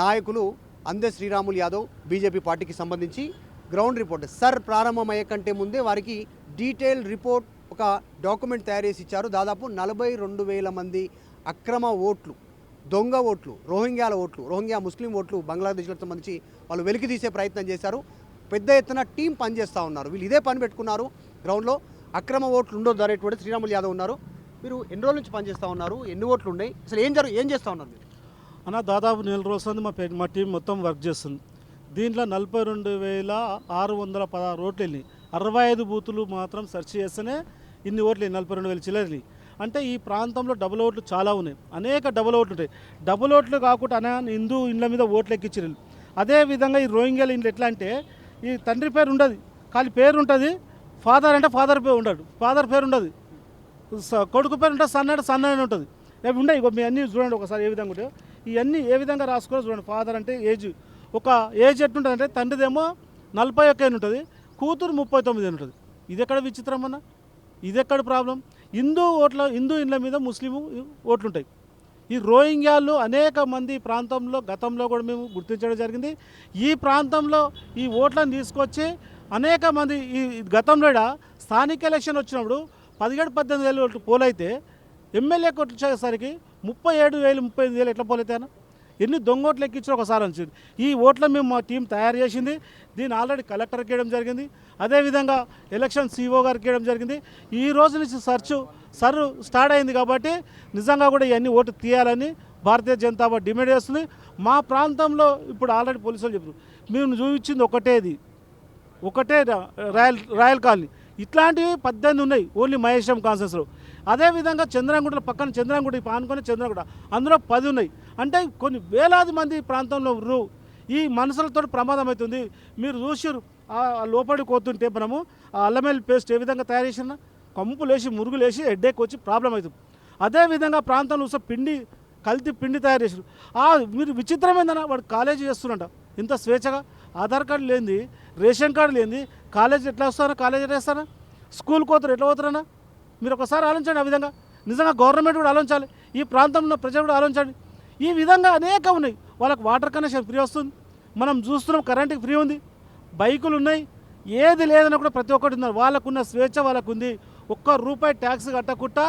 A: నాయకులు అందే శ్రీరాములు యాదవ్ బీజేపీ పార్టీకి సంబంధించి గ్రౌండ్ రిపోర్ట్ సర్ ప్రారంభమయ్యే కంటే ముందే వారికి డీటెయిల్ రిపోర్ట్ ఒక డాక్యుమెంట్ తయారు చేసి ఇచ్చారు. దాదాపు 42,000 మంది అక్రమ ఓట్లు, దొంగ ఓట్లు, రోహింగ్యాల ఓట్లు, రోహింగ్యా ముస్లిం ఓట్లు బంగ్లాదేశ్లకు సంబంధించి వాళ్ళు వెలికి తీసే ప్రయత్నం చేశారు. పెద్ద ఎత్తున టీం పనిచేస్తూ ఉన్నారు. వీళ్ళు ఇదే పని పెట్టుకున్నారు గ్రౌండ్లో. అక్రమ ఓట్లు ఉండొద్దు అనేటువంటి శ్రీరాములు యాదవ్ ఉన్నారు. మీరు ఎన్ని రోజుల నుంచి పనిచేస్తూ ఉన్నారు, ఎన్ని ఓట్లు ఉన్నాయి, అసలు ఏం చేస్తూ ఉన్నారు మీరు?
D: అన్న దాదాపు 4 రోజులు మా టీం మొత్తం వర్క్ చేస్తుంది. దీంట్లో 42,616 ఓట్లు వెళ్ళి 65 బూతులు మాత్రం సెర్చ్ చేస్తేనే ఇన్ని ఓట్లు 42,000 చిల్లరని. అంటే ఈ ప్రాంతంలో డబుల్ ఓట్లు చాలా ఉన్నాయి, అనేక డబుల్ ఓట్లు ఉంటాయి. డబుల్ ఓట్లు కాకుండా హిందూ ఇండ్ల మీద ఓట్లు ఎక్కించారు. అదేవిధంగా ఈ రోహింగ్యాల ఇండ్లు ఎట్లా అంటే ఈ తండ్రి పేరు ఉండదు, ఖాళీ పేరు ఉంటుంది. ఫాదర్ అంటే ఫాదర్ పేరు ఉండడు, ఫాదర్ పేరు ఉండదు. కొడుకు పేరు ఉంటుంది, సన్ అంటే సన్ అని ఉంటుంది. అవి ఉన్నాయి. మీ అన్నీ చూడండి ఒకసారి ఏ విధంగా ఉంటాయో. ఇవన్నీ ఏ విధంగా రాసుకోవాలి చూడండి. ఫాదర్ అంటే ఏజ్, ఒక ఏజ్ ఎట్టుంటుంది అంటే తండ్రిదేమో 41 ఉంటుంది, కూతురు 39 ఉంటుంది. ఇది ఎక్కడ విచిత్రం అన్న, ఇది ఎక్కడ ప్రాబ్లం? హిందూ ఇండ్ల మీద ముస్లిం ఓట్లుంటాయి. ఈ రోహింగ్యాలు అనేక మంది ఈ ప్రాంతంలో గతంలో కూడా మేము గుర్తించడం జరిగింది. ఈ ప్రాంతంలో ఈ ఓట్లను తీసుకొచ్చి అనేక మంది ఈ గతంలో స్థానిక ఎలక్షన్ వచ్చినప్పుడు 17,000-18,000 ఓట్లు పోలైతే ఎమ్మెల్యే ఓట్లు వచ్చేసరికి 37,000-38,000 ఎట్లా పోలైతాయన్న? ఎన్ని దొంగ ఓట్లు ఎక్కించారో ఒకసారి అంచండి. ఈ ఓట్ల మేము మా టీం తయారు చేసింది. దీన్ని ఆల్రెడీ కలెక్టర్కి ఇవ్వడం జరిగింది. అదేవిధంగా ఎలక్షన్ సిఓ గారికి ఇవ్వడం జరిగింది. ఈ రోజు నుంచి సర్వ్ స్టార్ట్ అయింది కాబట్టి నిజంగా కూడా ఇవన్నీ ఓటు తీయాలని భారతీయ జనతా పార్టీ డిమాండ్ చేస్తుంది. మా ప్రాంతంలో ఇప్పుడు ఆల్రెడీ పోలీసులు చెప్తున్నారు, మేము చూపించింది ఒకటే రాయల్ కాలనీ. ఇట్లాంటివి 18 ఉన్నాయి ఓన్లీ మహేశ్వరం కాన్సెన్స్లో. అదేవిధంగా చంద్రంగుట్టలో పక్కన చంద్రంగుట్ట ఆనుకొని చంద్రంగుట్ట అందులో 10 ఉన్నాయి. అంటే కొన్ని వేలాది మంది ప్రాంతంలో ఈ మనసులతో ప్రమాదం అవుతుంది. మీరు చూసారు లోపలికి పోతుంటే మనము ఆ అల్లమెల్లి పేస్ట్ ఏ విధంగా తయారు చేసినా కంపులేసి మురుగులేసి హెడ్ఏక్ వచ్చి ప్రాబ్లం అవుతుంది. అదేవిధంగా ప్రాంతంలో కల్తీ పిండి తయారు చేసారు. మీరు విచిత్రమైందన్న వాడు కాలేజీ చేస్తున్నట ఇంత స్వేచ్ఛగా ఆధార్ కార్డు లేనిది రేషన్ కార్డు లేనిది కాలేజీ ఎట్లా వస్తారా, కాలేజీ ఎట్లా వేస్తారా, స్కూల్కి పోతారు ఎట్లా పోతారన్నా? మీరు ఒకసారి ఆలోచించండి. ఆ విధంగా నిజంగా గవర్నమెంట్ కూడా ఆలోచించాలి, ఈ ప్రాంతంలో ప్రజలు కూడా ఆలోచించండి. ఈ విధంగా అనేక ఉన్నాయి. వాళ్ళకి వాటర్ కనెక్షన్ ఫ్రీ వస్తుంది, మనం చూస్తున్నాం కరెంట్కి ఫ్రీ ఉంది, బైకులు ఉన్నాయి, ఏది లేదన్నా కూడా ప్రతి ఒక్కటి ఉన్నారు. వాళ్ళకున్న స్వేచ్ఛ వాళ్ళకు ఉంది. ₹1 ట్యాక్స్ కట్టకుండా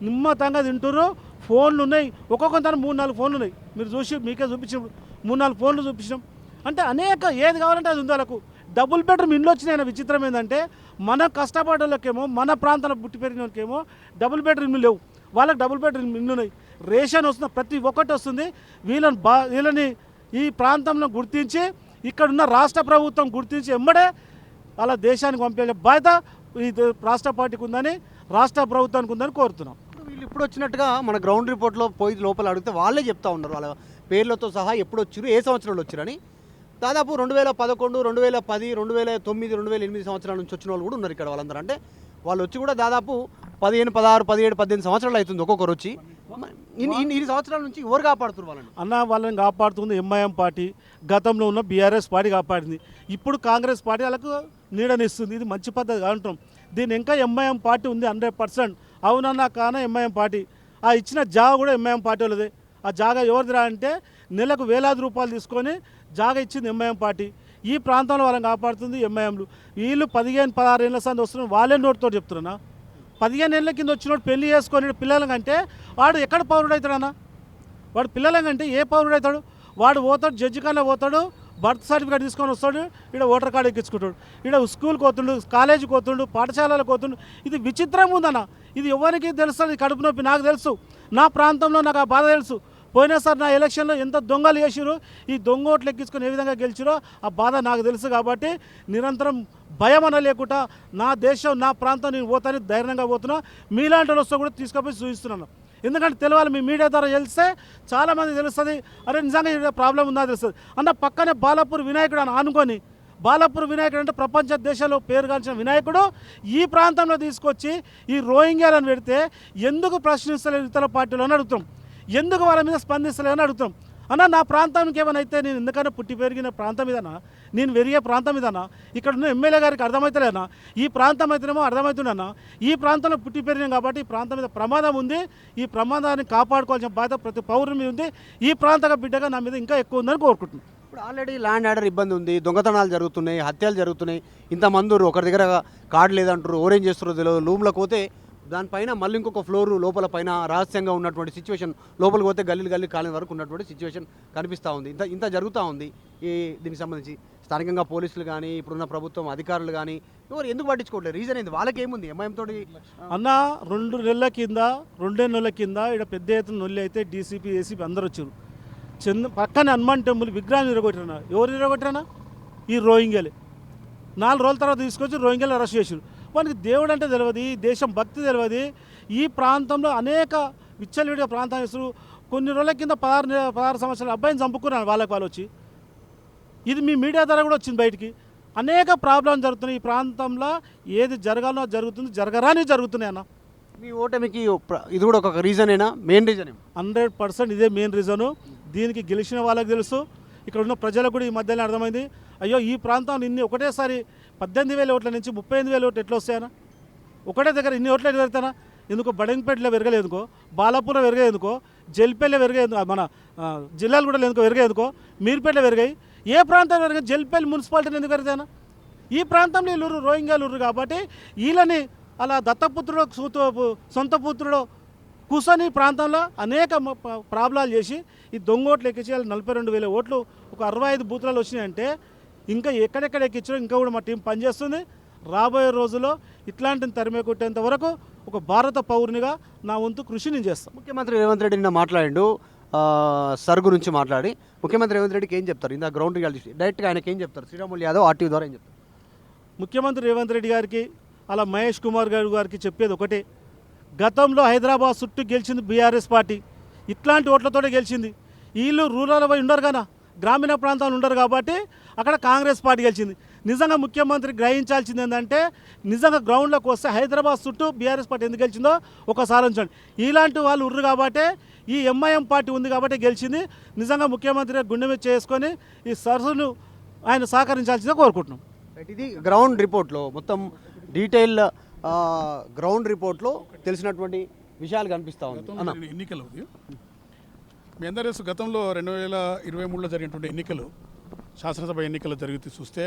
D: నిమ్మతంగా తింటున్నారు. ఫోన్లు ఉన్నాయి, ఒక్కొక్క 3-4 ఫోన్లు ఉన్నాయి. మీరు మీకే చూపించినప్పుడు 3-4 ఫోన్లు చూపించినాం. అంటే అనేక ఏది కావాలంటే అది ఉంది వాళ్ళకు. డబుల్ బెడ్రూమ్ ఇల్లు వచ్చినాయి. విచిత్రం ఏంటంటే మన కష్టపడేళ్ళకేమో మన ప్రాంతంలో పుట్టి పెరిగిన వాళ్ళకేమో డబుల్ బెడ్రూమ్ ఇల్లు లేవు, వాళ్ళకి డబుల్ బెడ్రూమ్ ఇల్లు ఉన్నాయి. రేషన్ వస్తుంది, ప్రతి ఒక్కటి వస్తుంది. వీళ్ళని ఈ ప్రాంతంలో గుర్తించి ఇక్కడున్న రాష్ట్ర ప్రభుత్వం గుర్తించి ఎమ్మడే అలా దేశానికి పంపే బాధ్యత ఈ రాష్ట్ర పార్టీకి ఉందని, రాష్ట్ర ప్రభుత్వానికి ఉందని కోరుతున్నాం.
A: వీళ్ళు ఇప్పుడు వచ్చినట్టుగా మన గ్రౌండ్ రిపోర్ట్లో పోయి లోపల అడిగితే వాళ్ళే చెప్తా ఉన్నారు వాళ్ళ పేర్లతో సహా ఎప్పుడు వచ్చారు, ఏ సంవత్సరంలో వచ్చారని. దాదాపు 2011, 2010, 2009, 2008 సంవత్సరాల నుంచి వచ్చిన వాళ్ళు కూడా ఉన్నారు ఇక్కడ. వాళ్ళందరూ అంటే వాళ్ళు వచ్చి కూడా దాదాపు 15, 16, 17, 18 సంవత్సరాలు అవుతుంది ఒక్కొక్కరు వచ్చి. ఇన్ని సంవత్సరాల నుంచి ఎవరు కాపాడుతున్నారు వాళ్ళని?
D: వాళ్ళని కాపాడుతుంది ఎంఐఎం పార్టీ. గతంలో ఉన్న బీఆర్ఎస్ పార్టీ కాపాడింది. ఇప్పుడు కాంగ్రెస్ పార్టీ వాళ్ళకు నీడనిస్తుంది. ఇది మంచి పద్ధతి అంటాం. దీని ఇంకా ఎంఐఎం పార్టీ ఉంది 100%. అవునన్నా కానా ఎంఐఎం పార్టీ. ఆ ఇచ్చిన జాగా కూడా ఎంఐఎం పార్టీ వాళ్ళదే. ఆ జాగా ఎవరిదిరా అంటే నెలకు వేలాది రూపాయలు తీసుకొని జాగా ఇచ్చింది ఎంఐఎం పార్టీ. ఈ ప్రాంతంలో వాళ్ళని కాపాడుతుంది ఎంఐఎంలు. వీళ్ళు 15, 16 ఏళ్ళ సంది వస్తున్నారు. వాళ్ళే నోటితో చెప్తున్నా. 15 ఏళ్ళ కింద వచ్చినోడు పెళ్లి చేసుకొని పిల్లలకంటే వాడు ఎక్కడ పౌరుడు అవుతాడన్నా? వాడు పిల్లలకంటే ఏ పౌరుడు అవుతాడు? వాడు పోతాడు, జడ్జి కన్నా పోతాడు, బర్త్ సర్టిఫికేట్ తీసుకొని వస్తాడు, ఇక్కడ ఓటర్ కార్డు ఎక్కించుకుంటాడు, ఇక్కడ స్కూల్కి పోతుండు, కాలేజీకి పోతుండు, పాఠశాలకు పోతుండు. ఇది విచిత్రంగా ఉందన్న. ఇది ఎవరికి తెలుస్తుంది? కడుపు నొప్పి నాకు తెలుసు. నా ప్రాంతంలో నాకు ఆ బాధ తెలుసు. పోయినసారి నా ఎలక్షన్లో ఎంత దొంగలు చేసిరో, ఈ దొంగ ఓట్లు ఎక్కించుకొని ఏ విధంగా గెలిచిరో ఆ బాధ నాకు తెలుసు. కాబట్టి నిరంతరం భయం అనలేకుండా నా దేశం నా ప్రాంతం నేను పోతాను ధైర్యంగా పోతున్నా. మీలాంటి వస్తే కూడా తీసుకుపోయి చూపిస్తున్నాను. ఎందుకంటే తెలవాలి, మీ మీడియా ద్వారా తెలిస్తే చాలామంది తెలుస్తుంది. అరే నిజంగా ప్రాబ్లం ఉందా తెలుస్తుంది అన్న. పక్కనే బాలాపూర్ వినాయకుడు అని ఆనుకొని, బాలాపూర్ వినాయకుడు అంటే ప్రపంచ దేశాల్లో పేరుగాంచిన వినాయకుడు ఈ ప్రాంతంలో తీసుకొచ్చి ఈ రోహింగ్యాలను పెడితే ఎందుకు ప్రశ్నిస్తలేదు ఇతర పార్టీలు అని అడుగుతాం. ఎందుకు వాళ్ళ మీద స్పందిస్తలేదని అడుగుతాం. అన్న నా ప్రాంతానికి ఏమైనా అయితే నేను ఎందుకన్నా పుట్టి పెరిగిన ప్రాంతం ఇదన్నా, నేను పెరిగే ప్రాంతం ఇదన్నా, ఇక్కడ ఉన్న ఎమ్మెల్యే గారికి అర్థమవుతలేనా? ఈ ప్రాంతం అయితేనేమో అర్థమవుతుందన్నా. ఈ ప్రాంతంలో పుట్టి పెరిగినాం కాబట్టి ఈ ప్రాంతం మీద ప్రమాదం ఉంది. ఈ ప్రమాదాన్ని కాపాడుకోవాల్సిన బాధ్యత ప్రతి పౌరుని మీద ఉంది. ఈ ప్రాంత బిడ్డగా నా మీద ఇంకా ఎక్కువ ఉందని కోరుకుంటున్నాను.
A: ఇప్పుడు ఆల్రెడీ ల్యాండ్ ఆర్డర్ ఇబ్బంది ఉంది, దొంగతనాలు జరుగుతున్నాయి, హత్యలు జరుగుతున్నాయి. ఇంతమంది ఒకరి దగ్గర కార్డు లేదంటారు, ఓరేంజ్ చేస్తారో తెలియదు. రూమ్లోకి పోతే దానిపైన మళ్ళీ ఇంకొక ఫ్లోరు లోపల పైన రహస్యంగా ఉన్నటువంటి సిచ్యువేషన్, లోపలికి పోతే గల్లీ కాలేని వరకు ఉన్నటువంటి సిచ్యువేషన్ కనిపిస్తూ ఉంది. ఇంత జరుగుతూ ఉంది. దీనికి సంబంధించి స్థానికంగా పోలీసులు కానీ ఇప్పుడున్న ప్రభుత్వం అధికారులు కానీ ఎవరు ఎందుకు పట్టించుకోవట్లేదు? రీజన్ ఏంది? వాళ్ళకి ఏముంది ఎంఐఎం తోటి?
D: అన్న 2 నెలల కింద ఇక్కడ పెద్ద ఎత్తున నొల్లి అయితే డీసీపీ ఏసీపీ అందరూ వచ్చారు. పక్కన హనుమాన్ టెంపుల్ విగ్రహాలు నిరగొట్టినా. ఎవరు నిరగొట్టినా? ఈ రోహింగ్యాలే. 4 రోజుల తర్వాత తీసుకొచ్చి రోహింగ్యాలు అరెస్ట్ చేశారు. వానికి దేవుడు అంటే తెలియదు, దేశం భక్తి తెలియదు. ఈ ప్రాంతంలో అనేక విచ్చలవిడిగా ప్రాంతాలు ఇస్తారు. కొన్ని రోజుల కింద 16 సంవత్సరాల అబ్బాయిని చంపుకున్నాను వాళ్ళు వచ్చి. ఇది మీ మీడియా ద్వారా కూడా వచ్చింది బయటికి. అనేక ప్రాబ్లమ్స్ జరుగుతున్నాయి ఈ ప్రాంతంలో. ఏది జరగాలో జరుగుతుంది, జరగరాని జరుగుతున్నాయి అన్న.
A: మీ ఓటమికి ఇది కూడా ఒక రీజనేనా? మెయిన్ రీజన్
D: 100% ఇదే మెయిన్ రీజను. దీనికి గెలిచిన వాళ్ళకి తెలుసు, ఇక్కడ ఉన్న ప్రజలకు కూడా ఈ మధ్యలో అర్థమైంది. అయ్యో ఈ ప్రాంతంలో ఒకటేసారి 18,000 ఓట్ల నుంచి 35,000 ఓట్లు ఎట్లా వస్తాయనా? ఒకటే దగ్గర ఇన్ని ఓట్లు ఎట్లా పెడతానా? ఎందుకో బడంగపేటలో పెరగలేదుకో, బాలాపూర్లో పెరగలేదుకో, జల్పేలో పెరగలేదు, మన జిల్లాలు కూడా ఎందుకో పెరగలేదుకో, మీర్పేటలో పెరిగాయి. ఏ ప్రాంతాలు పెరిగాయి? జల్పేలు మున్సిపాలిటీని ఎందుకు పెరుగుతాయనా? ఈ ప్రాంతంలో వీళ్ళు రోహింగ్యాలు కాబట్టి వీళ్ళని అలా దత్తపుత్రుడు సొంత పుత్రుడు కూర్చొని ఈ ప్రాంతంలో అనేక ప్రాబ్లాలు చేసి ఈ దొంగ ఓట్లు ఎక్కించి 42,000 ఓట్లు ఒక 65 బూత్లలో వచ్చినాయంటే ఇంకా ఎక్కడెక్కడ ఎక్కించారో ఇంకా కూడా మా టీం పనిచేస్తుంది. రాబోయే రోజుల్లో ఇట్లాంటిని తరిమే కొట్టేంత వరకు ఒక భారత పౌరునిగా నా వంతు కృషి నేను చేస్తాను.
A: ముఖ్యమంత్రి రేవంత్ రెడ్డి నిన్న మాట్లాడిండు సర్ గురించి మాట్లాడి. ముఖ్యమంత్రి రేవంత్ రెడ్డికి ఏం చెప్తారు? ఇందా గ్రౌండ్ రియాలిటీ డైరెక్ట్గా ఆయనకి ఏం చెప్తారు? శ్రీరాములు యాదవ్ ఆర్టీవీ ద్వారా ఏం చెప్తారు?
D: ముఖ్యమంత్రి రేవంత్ రెడ్డి గారికి అలా మహేష్ కుమార్ గారికి చెప్పేది ఒకటే, గతంలో హైదరాబాద్ చుట్టూ గెలిచింది బీఆర్ఎస్ పార్టీ, ఇట్లాంటి ఓట్లతోనే గెలిచింది. వీళ్ళు రూరల్ ఉండరు కదా, గ్రామీణ ప్రాంతాలు ఉండరు కాబట్టి అక్కడ కాంగ్రెస్ పార్టీ గెలిచింది. నిజంగా ముఖ్యమంత్రి గ్రహించాల్సింది ఏంటంటే నిజంగా గ్రౌండ్లోకి వస్తే హైదరాబాద్ చుట్టూ బీఆర్ఎస్ పార్టీ ఎందుకు గెలిచిందో ఒకసారి ఉంచండి. ఇలాంటి వాళ్ళు ఉర్రు కాబట్టి ఈ ఎంఐఎం పార్టీ ఉంది కాబట్టి గెలిచింది. నిజంగా ముఖ్యమంత్రి గుండె మీద చేసుకొని ఈ సరస్సును ఆయన సహకరించాల్సిందే కోరుకుంటున్నాం.
A: ఇది గ్రౌండ్ రిపోర్ట్లో మొత్తం డీటెయిల్ గ్రౌండ్ రిపోర్ట్లో తెలిసినటువంటి విషయాలు కనిపిస్తూ ఉంది.
L: ఎన్నికలు మీ అందరూ గతంలో 2023లో జరిగినటువంటి ఎన్నికలు, శాసనసభ ఎన్నికలు జరిగితే చూస్తే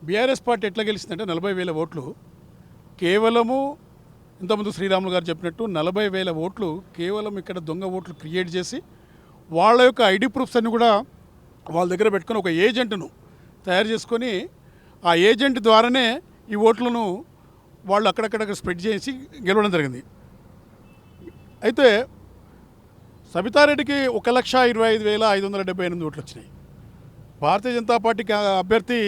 L: బీఆర్ఎస్ పార్టీ ఎట్లా గెలిచిందంటే 40,000 ఓట్లు కేవలము, ఇంతకుముందు శ్రీరాములు గారు చెప్పినట్టు 40,000 ఓట్లు కేవలం ఇక్కడ దొంగ ఓట్లు క్రియేట్ చేసి వాళ్ళ యొక్క ఐడి ప్రూఫ్స్ అన్ని కూడా వాళ్ళ దగ్గర పెట్టుకొని ఒక ఏజెంట్ను తయారు చేసుకొని ఆ ఏజెంట్ ద్వారానే ఈ ఓట్లను వాళ్ళు అక్కడక్కడ స్ప్రెడ్ చేసి గెలవడం జరిగింది. అయితే సబితారెడ్డికి 1,25,578 ఓట్లు వచ్చినాయి. భారతీయ జనతా పార్టీకి అభ్యర్థి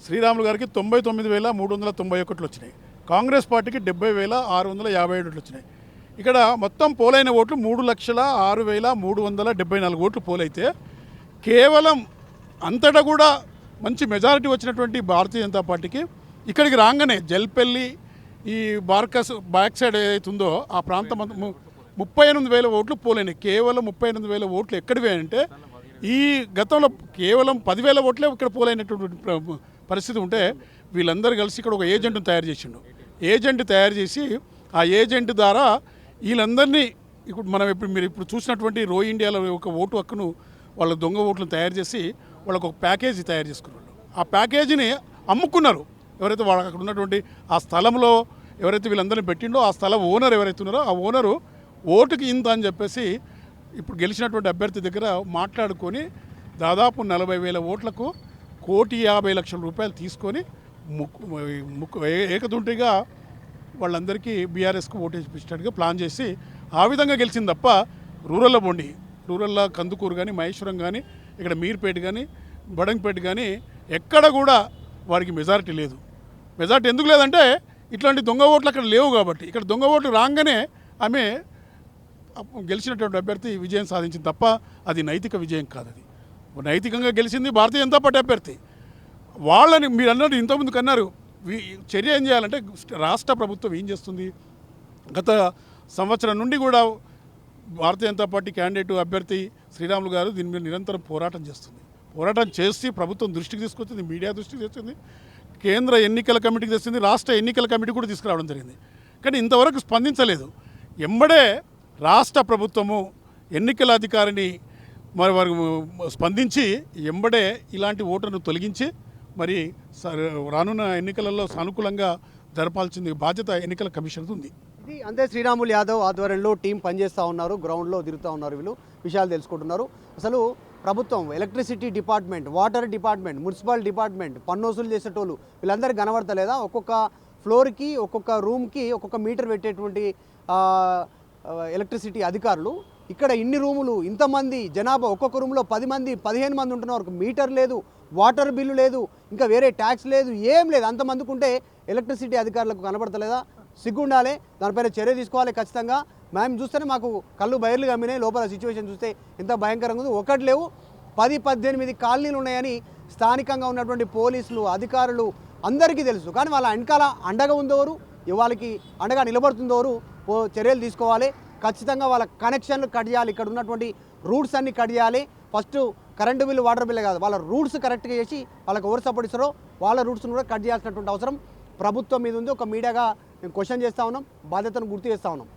L: శ్రీరాములు గారికి 99,391 వచ్చినాయి. కాంగ్రెస్ పార్టీకి 70,657 ఓట్లు వచ్చినాయి. ఇక్కడ మొత్తం పోలైన ఓట్లు 3,06,374 ఓట్లు పోలైతే కేవలం అంతటా కూడా మంచి మెజారిటీ వచ్చినటువంటి భారతీయ జనతా పార్టీకి ఇక్కడికి రాగానే జల్పల్లి ఈ బార్కస్ బ్యాక్ సైడ్ ఏదైతుందో ఆ ప్రాంతం 38,000 ఓట్లు పోలేని. కేవలం 38,000 ఓట్లు ఎక్కడివి అంటే ఈ గతంలో కేవలం 10,000 ఓట్లే ఇక్కడ పోలైనటువంటి పరిస్థితి ఉంటే వీళ్ళందరూ కలిసి ఇక్కడ ఒక ఏజెంట్ను తయారు చేసిండు. ఏజెంట్ తయారు చేసి ఆ ఏజెంట్ ద్వారా వీళ్ళందరినీ ఇప్పుడు మనం మీరు చూసినటువంటి రో ఇండియాలో ఒక ఓటు హక్కును వాళ్ళ దొంగ ఓట్లను తయారు చేసి వాళ్ళకు ఒక ప్యాకేజీ తయారు చేసుకున్నారు. ఆ ప్యాకేజీని అమ్ముకున్నారు. ఎవరైతే వాళ్ళకి అక్కడ ఉన్నటువంటి ఆ స్థలంలో ఎవరైతే వీళ్ళందరినీ పెట్టిండో ఆ స్థలం ఓనర్ ఎవరైతే ఉన్నారో ఆ ఓనరు ఓటుకి ఇంత అని చెప్పేసి ఇప్పుడు గెలిచినటువంటి అభ్యర్థి దగ్గర మాట్లాడుకొని దాదాపు 40,000 ఓట్లకు 1,50,00,000 రూపాయలు తీసుకొని ఏకదుంటిగా వాళ్ళందరికీ బీఆర్ఎస్కు ఓటేసినట్టుగా ప్లాన్ చేసి ఆ విధంగా గెలిచింది తప్ప రూరల్లో బొండి, రూరల్లో కందుకూరు కానీ మహేశ్వరం కానీ ఇక్కడ మీర్పేట కానీ బడంగపేట కానీ ఎక్కడ కూడా వారికి మెజారిటీ లేదు. మెజారిటీ ఎందుకు లేదంటే ఇట్లాంటి దొంగ ఓట్లు అక్కడ లేవు కాబట్టి. ఇక్కడ దొంగ ఓట్లు రాగానే ఆమె గెలిచినటువంటి అభ్యర్థి విజయం సాధించింది తప్ప అది నైతిక విజయం కాదు. అది నైతికంగా గెలిచింది భారతీయ జనతా పార్టీ అభ్యర్థి. వాళ్ళని మీరు అన్నట్టు ఇంతకుముందుకు అన్నారు, చర్య ఏం చేయాలంటే రాష్ట్ర ప్రభుత్వం ఏం చేస్తుంది? గత సంవత్సరం నుండి కూడా భారతీయ జనతా పార్టీ క్యాండిడేట్ అభ్యర్థి శ్రీరాములు గారు దీని మీద నిరంతరం పోరాటం చేస్తుంది. పోరాటం చేసి ప్రభుత్వం దృష్టికి తీసుకొచ్చింది, మీడియా దృష్టికి తెచ్చింది, కేంద్ర ఎన్నికల కమిటీకి తెచ్చింది, రాష్ట్ర ఎన్నికల కమిటీ కూడా తీసుకురావడం జరిగింది. కానీ ఇంతవరకు స్పందించలేదు. ఎంబడే రాష్ట్ర ప్రభుత్వము ఎన్నికల అధికారిని మరి వారు స్పందించి ఎంబడే ఇలాంటి ఓటర్ను తొలగించి మరి రానున్న ఎన్నికలలో సానుకూలంగా జరపాల్సింది బాధ్యత ఎన్నికల కమిషన్ ఉంది.
A: ఇది అంతే. శ్రీరాములు యాదవ్ ఆధ్వర్యంలో టీం పనిచేస్తూ ఉన్నారు, గ్రౌండ్లో తిరుగుతూ ఉన్నారు, వీళ్ళు విషయాలు తెలుసుకుంటున్నారు. అసలు ప్రభుత్వం, electricity department, water department, municipal department, పన్ను వసూలు చేసేటోళ్ళు వీళ్ళందరికీ కనబడతలేదా? ఒక్కొక్క ఫ్లోర్కి ఒక్కొక్క రూమ్కి ఒక్కొక్క మీటర్ పెట్టేటువంటి ఎలక్ట్రిసిటీ అధికారులు ఇక్కడ ఇన్ని రూములు, ఇంతమంది జనాభా, ఒక్కొక్క రూమ్లో 10 మంది 15 మంది ఉంటున్నారు, మీటర్ లేదు, వాటర్ బిల్లు లేదు, ఇంకా వేరే ట్యాక్స్ లేదు, ఏం లేదు. అంతమందికి ఉంటే ఎలక్ట్రిసిటీ అధికారులకు కనబడతలేదా? సిగ్గుండాలి, దానిపైన చర్య తీసుకోవాలి ఖచ్చితంగా. మేము చూస్తేనే మాకు కళ్ళు బయర్లు గమ్మినాయి. లోపల సిచ్యువేషన్ చూస్తే ఎంత భయంకరంగా ఉంది. ఒకటి లేవు 10-18 కాలనీలు ఉన్నాయని స్థానికంగా ఉన్నటువంటి పోలీసులు, అధికారులు అందరికీ తెలుసు. కానీ వాళ్ళ వెనకాల అండగా ఉందోరు, వాళ్ళకి అండగా నిలబడుతుందోరు చర్యలు తీసుకోవాలి. ఖచ్చితంగా వాళ్ళ కనెక్షన్లు కట్ చేయాలి. ఇక్కడ ఉన్నటువంటి రూట్స్ అన్ని కట్ చేయాలి. First current bill, water bill కాదు, వాళ్ళ రూట్స్ కరెక్ట్గా చేసి వాళ్ళకి ఎవరు సపోర్ట్ ఇస్తారో వాళ్ళ రూట్స్ను కూడా కట్ చేయాల్సినటువంటి అవసరం ప్రభుత్వం మీద ఉంది. ఒక మీడియాగా మేము క్వశ్చన్ చేస్తూ ఉన్నాం, బాధ్యతను గుర్తు చేస్తూ ఉన్నాం.